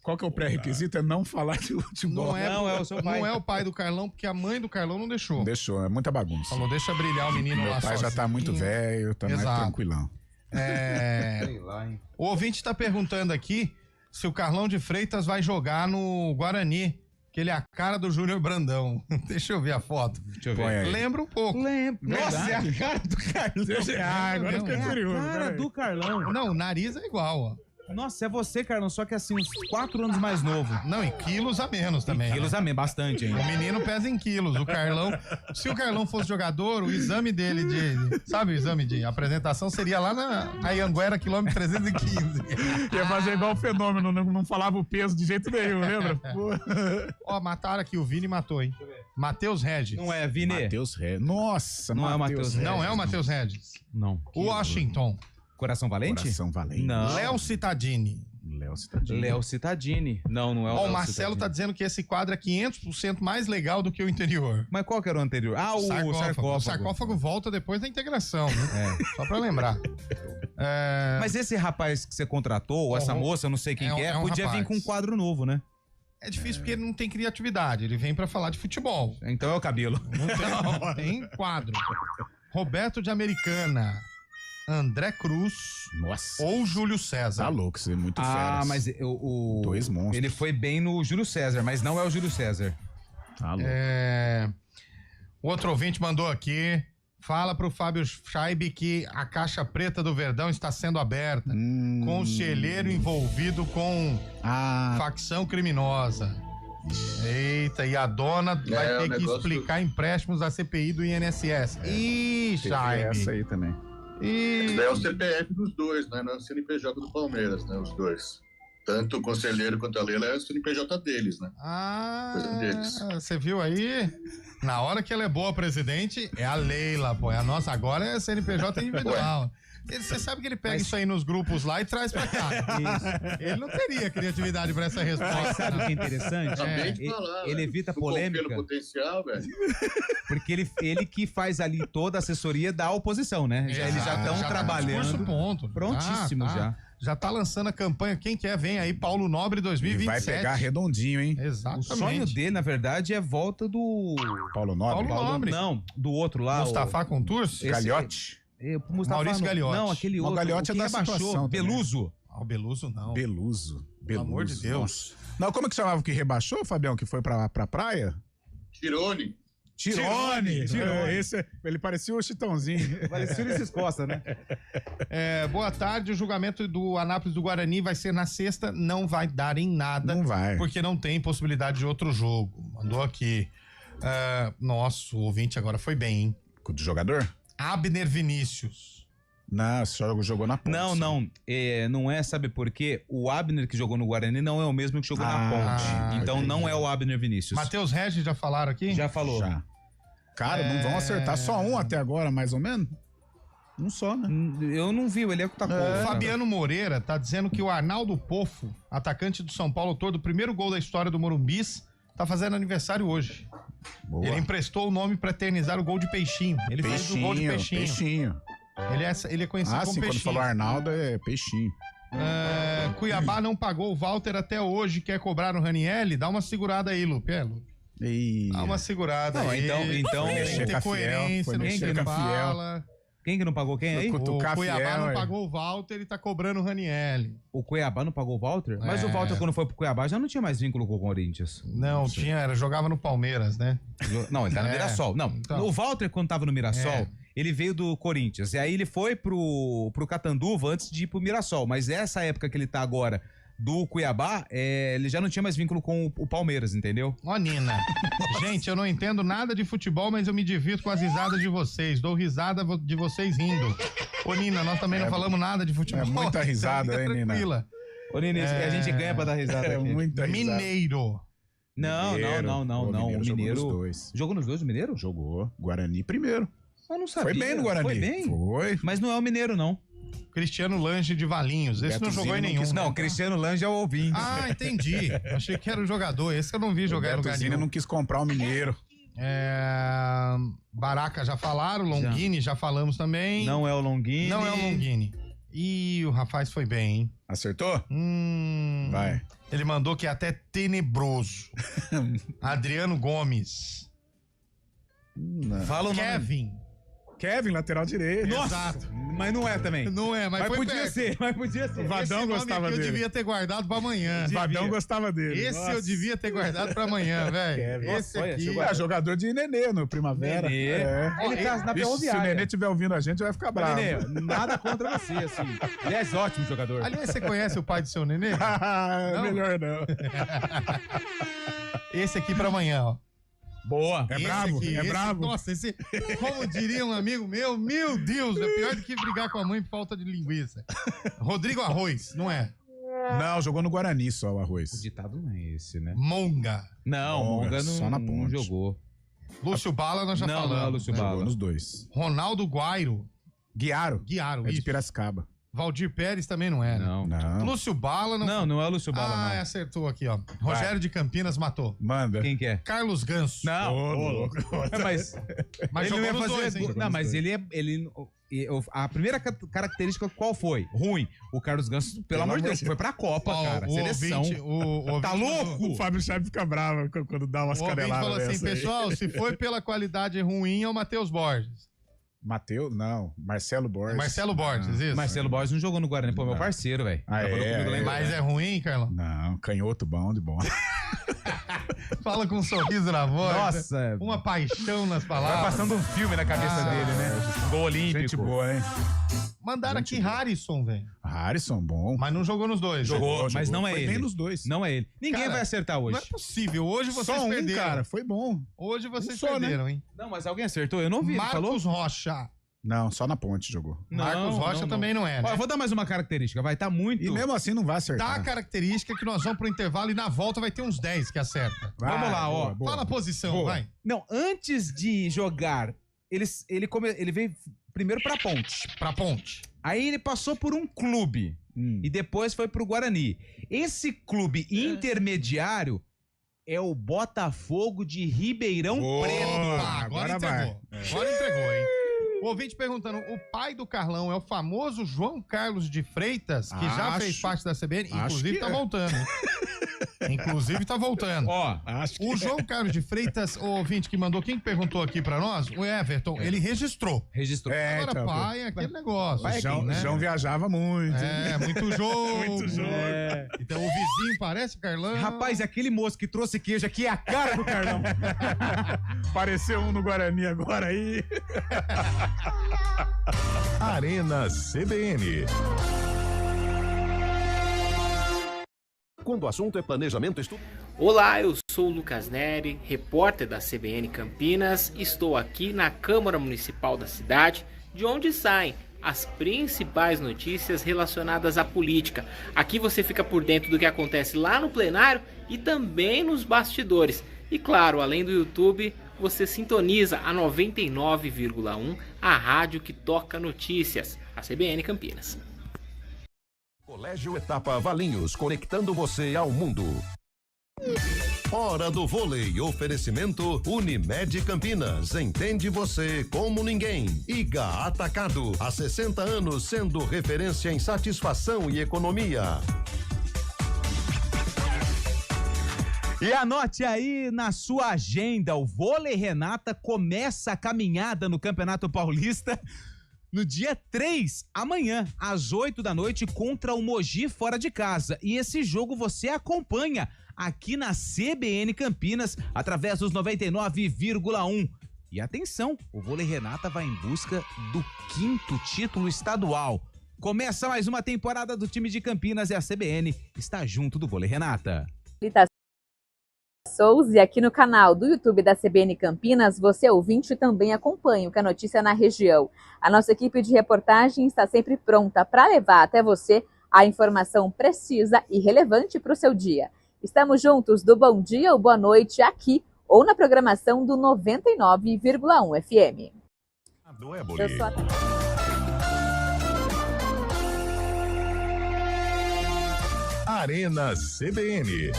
Qual que é o pré-requisito? É não falar de futebol. Não é o seu pai. Não é o pai do Carlão, porque a mãe do Carlão não deixou. Não deixou, é muita bagunça. Falou, deixa brilhar o menino lá. Meu pai já tá muito velho, tá mais tranquilão. Sei lá, hein. O ouvinte tá perguntando aqui se o Carlão de Freitas vai jogar no Guarani, que ele é a cara do Júnior Brandão. Deixa eu ver a foto. Deixa eu ver. Lembra um pouco. Nossa, é a cara do Carlão. Agora eu fiquei curioso. É a cara do Carlão. Não, o nariz é igual, ó. Nossa, é você, Carlão, só que assim, uns 4 anos mais novo. Não, em quilos a menos também. Quilos a menos, bastante, hein? O menino pesa em quilos. O Carlão, se o Carlão fosse jogador, o exame dele sabe o exame de apresentação seria lá na Anhanguera, quilômetro 315. Ia fazer igual o Fenômeno, não falava o peso de jeito nenhum, lembra? Ó, mataram aqui, o Vini matou, hein? Matheus Regis. Não é, Vini? Matheus Regis. Nossa, não é o Matheus Regis. Não é o Matheus Regis. Não. O Washington. Coração Valente? Coração Valente. Não. Léo Cittadini. Léo Cittadini. Não é o Ó, Léo o Marcelo Cittadini. tá dizendo que esse quadro é 500% mais legal do que o anterior. Mas qual que era o anterior? O sarcófago. O sarcófago volta depois da integração, né? Só pra lembrar. Mas esse rapaz que você contratou, ou essa moça, eu não sei quem que é, podia vir com um quadro novo, né? É difícil porque ele não tem criatividade. Ele vem pra falar de futebol. Então é o cabelo. Não tem quadro. Roberto de Americana. André Cruz. Nossa. Ou Júlio César. Tá louco, você é muito fera. Mas dois monstros. Ele foi bem no Júlio César, mas não é o Júlio César. Tá louco. O outro ouvinte mandou aqui. Fala pro Fábio Scheibe que a caixa preta do Verdão está sendo aberta. Conselheiro envolvido com facção criminosa. Eita, e a dona vai ter que explicar empréstimos da CPI do INSS. Ih, Scheibe. Essa aí também. Isso daí é o CPF dos dois, né? Não é o CNPJ do Palmeiras, né? Os dois. Tanto o conselheiro quanto a Leila é o CNPJ deles, né? Coisa deles. Você viu aí? Na hora que ela é boa presidente, é a Leila, pô. É a nossa agora é CNPJ individual. Você sabe que ele pega isso aí nos grupos lá e traz pra cá. Isso. Ele não teria criatividade pra essa resposta. Mas sabe o que é interessante? Ele evita polêmica. Potencial, velho. Porque ele que faz ali toda a assessoria da oposição, né? Eles já estão trabalhando. Prontíssimo já. Já tá lançando a campanha. Quem quer, vem aí, Paulo Nobre 2027. E vai pegar redondinho, hein? Exatamente. O sonho dele, na verdade, é volta do... Paulo Nobre? Paulo Nobre. Não, do outro lá. Mustafa Contursi? Galhote? Maurício Gagliotti. Não, aquele outro. O Gagliotti é da situação. Beluso. O Beluso não. Beluso. Pelo amor de Deus. Nossa. Não, como é que chamava o que rebaixou, Fabião, que foi pra praia? Tirone. Ele parecia o Chitãozinho. Parecia o Ulisses Costa, né? Boa tarde, o julgamento do Anápolis do Guarani vai ser na sexta, não vai dar em nada. Não vai. Porque não tem possibilidade de outro jogo. Mandou aqui. Nossa, o ouvinte agora foi bem, hein? Do jogador? Abner Vinícius. Não, o jogou na Ponte. Não é, sabe por quê? O Abner que jogou no Guarani não é o mesmo que jogou na Ponte. Então não é o Abner Vinícius. Matheus Regis já falaram aqui? Já falou. Já. Cara, não vão acertar só um até agora, mais ou menos? Um só, né? Eu não vi, o elenco tá com. Fabiano Moreira tá dizendo que o Arnaldo Poffo, atacante do São Paulo, autor do primeiro gol da história do Morumbis, tá fazendo aniversário hoje. Boa. Ele emprestou o nome pra eternizar o gol de Peixinho. Ele fez o gol de Peixinho. Ele é conhecido como sim, Peixinho. Quando falou Arnaldo, é Peixinho. Cuiabá não pagou o Walter até hoje, quer cobrar no Ranieri? Dá uma segurada aí, Lupe. Dá uma segurada aí. Então tem que ter coerência, não sei o que fala. Quem que não pagou quem aí? O Cuiabá não pagou o Walter e tá cobrando o Ranieri. O Cuiabá não pagou o Walter? Mas o Walter, quando foi pro Cuiabá, já não tinha mais vínculo com o Corinthians. Não tinha, jogava no Palmeiras, né? Não, ele tá no Mirassol. Não, então. O Walter, quando tava no Mirassol, ele veio do Corinthians. E aí ele foi pro Catanduva antes de ir pro Mirassol. Mas essa época que ele tá agora do Cuiabá, ele já não tinha mais vínculo com o Palmeiras, entendeu? Ó, Nina. Gente, eu não entendo nada de futebol, mas eu me divirto com as risadas de vocês. Dou risada de vocês rindo. Ô, Nina, nós também não falamos nada de futebol. É muita risada, hein, Nina? Ô, Nina, a gente ganha pra dar risada aqui. Muita risada. Mineiro. Não. O Mineiro. Jogou nos dois o Mineiro? Jogou. Guarani primeiro. Eu não sabia. Foi bem no Guarani. Foi bem? Foi. Mas não é o Mineiro, não. Cristiano Lange de Valinhos. Esse não jogou em nenhum. Não, Cristiano Lange é o ouvinte. Entendi. Achei que era o jogador. Esse eu não vi jogar em lugar nenhum. não quis comprar o Mineiro. Baraca já falaram, Longini já falamos também. Não é o Longini. Não é o Longini. E o rapaz foi bem, hein? Acertou? Vai. Ele mandou que é até tenebroso. Adriano Gomes. Fala o nome. Kevin, lateral direito. Nossa, exato. Mas não é também. Não é, mas foi podia perto. ser, mas podia ser. O Vadão gostava aqui dele. eu devia ter guardado pra amanhã. O Vadão gostava dele. Esse eu devia ter guardado pra amanhã, velho. Esse aqui. Jogador de Nenê no Primavera. Nenê. Ele tá na Se o ferroviária. Nenê estiver ouvindo a gente, vai ficar bravo. Nenê, nada contra você, assim. Ele é ótimo jogador. Aliás, você conhece o pai do seu Nenê? Não? Melhor não. Esse aqui pra amanhã, ó. Boa. É bravo? É bravo? Nossa, esse, como diria um amigo meu Deus, é pior do que brigar com a mãe por falta de linguiça. Rodrigo Arroz, não é? Não, jogou no Guarani só o Arroz. O ditado não é esse, né? Monga. Não, Monga não, só na ponte. não jogou. Lúcio Bala, nós já falamos. Não, Lúcio Bala. Jogou nos dois. Ronaldo Guairo. Guiaro. É de isso. Piracicaba. Valdir Pérez também não é, né? Não. Lúcio Bala não. Não é o Lúcio Bala, não. Acertou aqui, ó. Rogério de Campinas matou. Manda. Quem que é? Carlos Ganso. Não. louco. Mas ele não ia jogou nos fazer. dois, hein? Não, mas ele a primeira característica qual foi? Ruim. O Carlos Ganso, pelo amor de Deus, foi pra Copa, cara. Seleção. Tá louco? O Fábio Chaves fica bravo quando dá umas caneladas. O ouvinte falou assim, aí. pessoal, se foi pela qualidade ruim, é o Matheus Borges. Mateus? Não. Marcelo Borges. Marcelo Borges, isso. Marcelo Borges não jogou no Guarani. Pô, meu parceiro, velho. Mas é ruim, Carlão? Não, canhoto bom de bom. Fala com um sorriso na voz. Nossa. Uma paixão nas palavras. Vai passando um filme na cabeça dele, né? Gol olímpico. Gente boa, hein? Mandaram aqui Harrison, velho. Harrison, bom. Mas não jogou nos dois. Jogou, mas não é Foi ele. bem nos dois. Não é ele. Ninguém Cara, vai acertar hoje. Não é possível. Hoje vocês Só perderam. cara. Foi bom. Hoje vocês só, perderam, hein? Não, mas alguém acertou? Eu não vi. Marcos Rocha. Não, só na ponte jogou. Marcos Rocha também não é, né? Ó, eu vou dar mais uma característica. Vai estar muito... E mesmo assim não vai acertar. Dá a característica que nós vamos pro intervalo e na volta vai ter uns 10 que acerta. Vamos lá, ó. Fala a posição, vai. Não, antes de jogar, ele veio primeiro pra Ponte. Pra Ponte. Aí ele passou por um clube e depois foi pro Guarani. Esse clube intermediário é o Botafogo de Ribeirão Preto. Agora entregou. Agora entregou, hein? O ouvinte perguntando, o pai do Carlão é o famoso João Carlos de Freitas, que já fez parte da CBN, inclusive tá voltando. Inclusive tá voltando. Ó, o João Carlos de Freitas, o ouvinte que mandou, quem perguntou aqui pra nós? O Everton, ele registrou. Registrou. Agora, então, pai, é aquele negócio. O João viajava muito. Muito jogo. Muito jogo. Então o vizinho parece o Carlão. Rapaz, aquele moço que trouxe queijo aqui é a cara do Carlão. Apareceu um no Guarani agora aí. Arena CBN. Quando o assunto é planejamento, Olá, eu sou o Lucas Neri, repórter da CBN Campinas. Estou aqui na Câmara Municipal da cidade, de onde saem as principais notícias relacionadas à política. Aqui você fica por dentro do que acontece lá no plenário e também nos bastidores. E claro, além do YouTube, você sintoniza a 99,1, a rádio que toca notícias, a CBN Campinas. Colégio Etapa Valinhos, conectando você ao mundo. Hora do vôlei, oferecimento Unimed Campinas, entende você como ninguém. Iga Atacado, há 60 anos sendo referência em satisfação e economia. E anote aí na sua agenda, o Vôlei Renata começa a caminhada no Campeonato Paulista no dia 3, amanhã, às 8 da noite, contra o Mogi fora de casa. E esse jogo você acompanha aqui na CBN Campinas, através dos 99,1. E atenção, o Vôlei Renata vai em busca do 5º título estadual. Começa mais uma temporada do time de Campinas e a CBN está junto do Vôlei Renata. Souza, e aqui no canal do YouTube da CBN Campinas, você ouvinte também acompanha o que é notícia na região. A nossa equipe de reportagem está sempre pronta para levar até você a informação precisa e relevante para o seu dia. Estamos juntos do bom dia ou boa noite aqui ou na programação do 99,1 FM. Eu sou a... Arena CBN.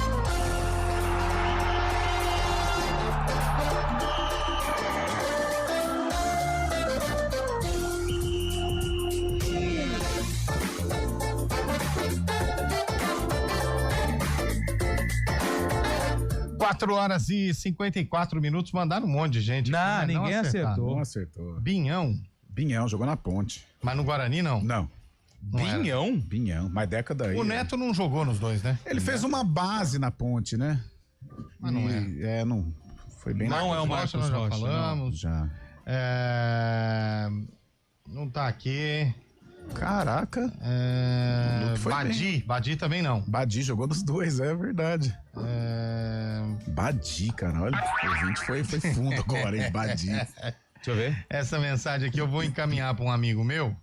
4 horas e 54 minutos, mandaram um monte de gente. Não, ninguém acertou. Não acertou. Binhão. Binhão, jogou na Ponte. Mas no Guarani, não? Não. Binhão? Binhão, mais década aí. O Neto não jogou nos dois, né? Ele fez uma base na Ponte, né? Mas não é. Não. Foi bem Não é o Marcos Rocha, nós já Rocha, falamos. Já. Não tá aqui. Caraca. Badi também não. Badi jogou nos dois, é verdade. Badi, cara, olha, o ouvinte foi fundo agora, hein, Badi. Deixa eu ver. Essa mensagem aqui eu vou encaminhar pra um amigo meu,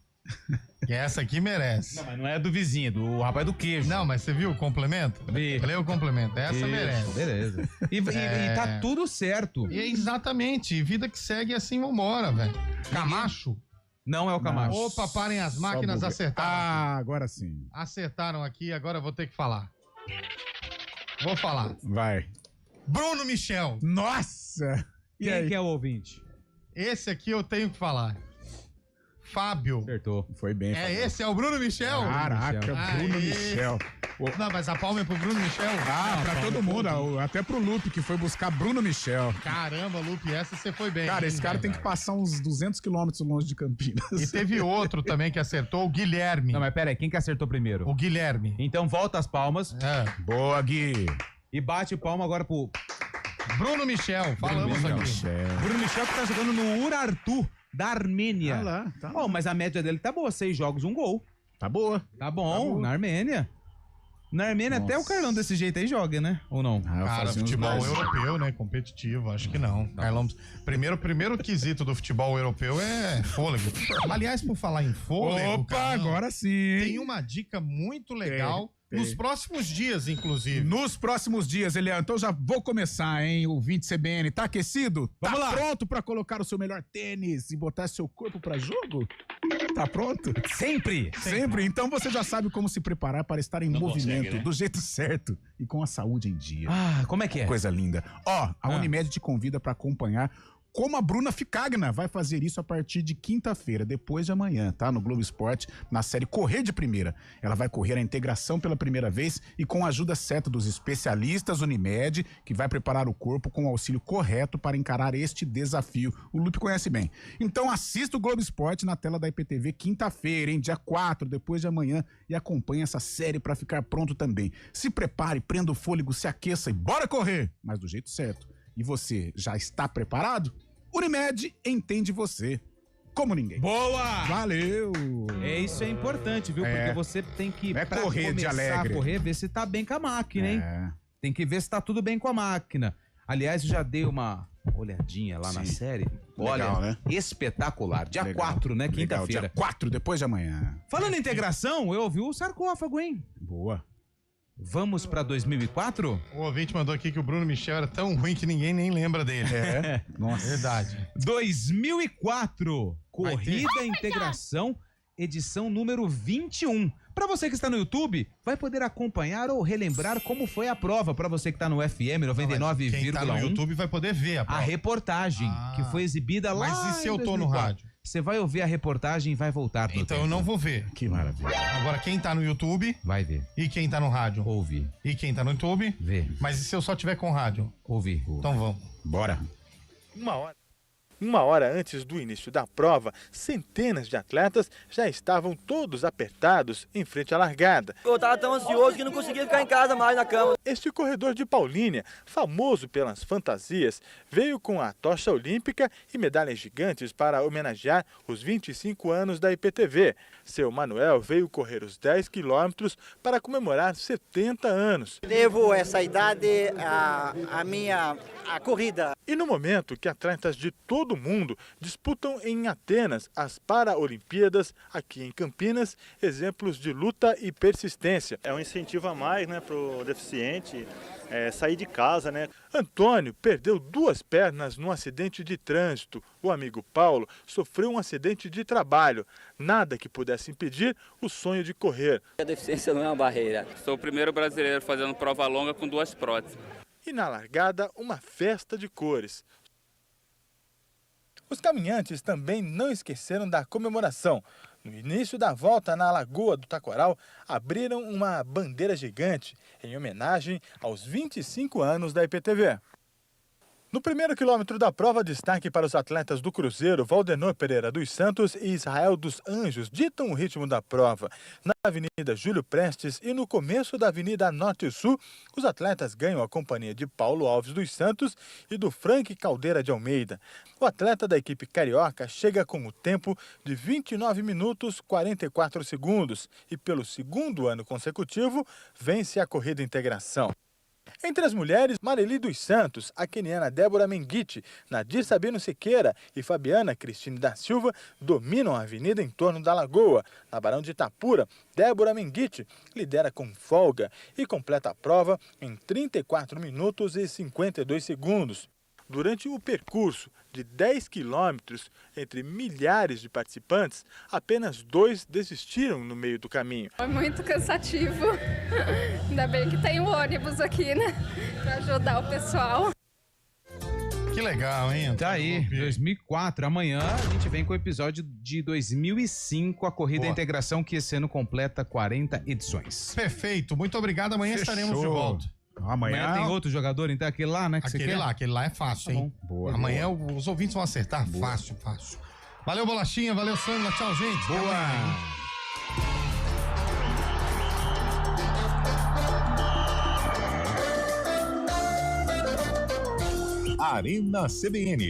que essa aqui merece. Não, mas não é do vizinho, é do rapaz do queijo. Não, mas você viu o complemento? Vi. Lê o complemento, essa Isso, merece. Beleza. E tá tudo certo. E exatamente, vida que segue assim, vambora, velho. Camacho? Não é o Camacho. Opa, parem as máquinas, acertaram. Agora sim. Acertaram aqui, agora eu vou ter que falar. Vou falar. Vai. Bruno Michel. Nossa! Quem aí? que é o ouvinte? Esse aqui eu tenho que falar. Fábio. Acertou. Foi bem. Esse é o Bruno Michel? Caraca, Bruno Michel. Não, mas a palma é pro Bruno Michel? Pra todo mundo, até pro Lupe, que foi buscar Bruno Michel. Caramba, Lupe, essa você foi bem. Cara, esse cara tem que passar uns 200 quilômetros longe de Campinas. E teve outro também que acertou, o Guilherme. Não, mas pera aí, quem que acertou primeiro? O Guilherme. Então volta as palmas. Boa, Gui. E bate palma agora pro Bruno Michel. Falamos Bruno aqui. Michel. Bruno Michel que tá jogando no Urartu, da Armênia. Tá lá, tá lá. Mas a média dele tá boa, 6 jogos, 1 gol. Tá boa. Tá bom, na Armênia. Na Armênia até o Carlão desse jeito aí joga, né? Ou não? Cara, futebol europeu, né? Competitivo, acho que não. Carlão, primeiro quesito do futebol europeu é fôlego. Aliás, por falar em fôlego, Opa, Carlão, agora sim. tem uma dica muito legal. Tem. Nos próximos dias, inclusive. Nos próximos dias, Elian. Então já vou começar, hein? O 20 CBN. Tá aquecido? Vamos lá. Pronto pra colocar o seu melhor tênis e botar seu corpo pra jogo? Tá pronto? Sempre. Então você já sabe como se preparar para estar em movimento, do jeito certo e com a saúde em dia. Como é que é? Coisa linda. A Unimed te convida para acompanhar como a Bruna Ficagna vai fazer isso a partir de quinta-feira, depois de amanhã, tá? No Globo Esporte, na série Correr de Primeira. Ela vai correr a integração pela primeira vez e com a ajuda certa dos especialistas Unimed, que vai preparar o corpo com o auxílio correto para encarar este desafio. O Lupe conhece bem. Então assista o Globo Esporte na tela da IPTV quinta-feira, hein? Dia 4, depois de amanhã, e acompanhe essa série para ficar pronto também. Se prepare, prenda o fôlego, se aqueça e bora correr! Mas do jeito certo. E você já está preparado? Unimed entende você como ninguém. Boa! Valeu! Isso é importante, viu? Porque você tem que pra correr de alegre. A correr, ver se tá bem com a máquina, hein? Tem que ver se tá tudo bem com a máquina. Aliás, eu já dei uma olhadinha lá na série. Legal, Olha, né? Espetacular. Dia Legal. 4, né? Legal. Quinta-feira. Dia 4, depois de amanhã. Falando em integração, eu ouvi o sarcófago, hein? Boa. Vamos pra 2004? O ouvinte mandou aqui que o Bruno Michel era tão ruim que ninguém nem lembra dele. Nossa. Verdade. 2004. Corrida Integração, edição número 21. Pra você que está no YouTube, vai poder acompanhar ou relembrar como foi a prova. Pra você que tá no FM 99,1. Quem tá no YouTube vai poder ver a prova. A reportagem que foi exibida lá. Mas e se eu em tô no 2004? rádio? Você vai ouvir a reportagem e vai voltar no Então tempo. eu não vou ver. Que maravilha. Agora, quem tá no YouTube... Vai ver. E quem tá no rádio? Ouvir. E quem tá no YouTube? Ver. Mas e se eu só tiver com rádio? Ouvir. Então vamos. Bora. Uma hora antes do início da prova, centenas de atletas já estavam todos apertados em frente à largada. Eu estava tão ansioso que não conseguia ficar em casa mais na cama. Este corredor de Paulínia, famoso pelas fantasias, veio com a tocha olímpica e medalhas gigantes para homenagear os 25 anos da IPTV. Seu Manuel veio correr os 10 quilômetros para comemorar 70 anos. Devo essa idade a minha corrida. E no momento que atletas de todo o mundo disputam em Atenas as Paralimpíadas, aqui em Campinas, exemplos de luta e persistência. É um incentivo a mais, né, para o deficiente sair de casa, né? Antônio perdeu 2 pernas num acidente de trânsito. O amigo Paulo sofreu um acidente de trabalho. Nada que pudesse impedir o sonho de correr. A deficiência não é uma barreira. Sou o primeiro brasileiro fazendo prova longa com 2 próteses. E na largada, uma festa de cores. Os caminhantes também não esqueceram da comemoração. No início da volta na Lagoa do Taquaral, abriram uma bandeira gigante em homenagem aos 25 anos da IPTV. No primeiro quilômetro da prova, destaque para os atletas do Cruzeiro, Valdenor Pereira dos Santos e Israel dos Anjos, ditam o ritmo da prova. Na Avenida Júlio Prestes e no começo da Avenida Norte e Sul, os atletas ganham a companhia de Paulo Alves dos Santos e do Frank Caldeira de Almeida. O atleta da equipe carioca chega com o tempo de 29 minutos 44 segundos e, pelo segundo ano consecutivo, vence a corrida integração. Entre as mulheres, Mareli dos Santos, a queniana Débora Menguite, Nadir Sabino Siqueira e Fabiana Cristine da Silva dominam a avenida em torno da Lagoa. Na Barão de Itapura, Débora Menguite lidera com folga e completa a prova em 34 minutos e 52 segundos. Durante o percurso de 10 quilômetros entre milhares de participantes, apenas 2 desistiram no meio do caminho. É muito cansativo. Ainda bem que tem um ônibus aqui, né? Para ajudar o pessoal. Que legal, hein? Tá aí, 2004. Amanhã a gente vem com o episódio de 2005, a Corrida Boa. Integração, que esse ano completa 40 edições. Perfeito, muito obrigado. Amanhã estaremos de volta. Amanhã tem outro jogador, então aquele lá, né? Que Aquele você quer? lá, aquele lá é fácil, hein? Boa, Amanhã os ouvintes vão acertar. Fácil, fácil. Valeu, Bolachinha. Valeu, Sandra. Tchau, gente. Boa. Arena CBN,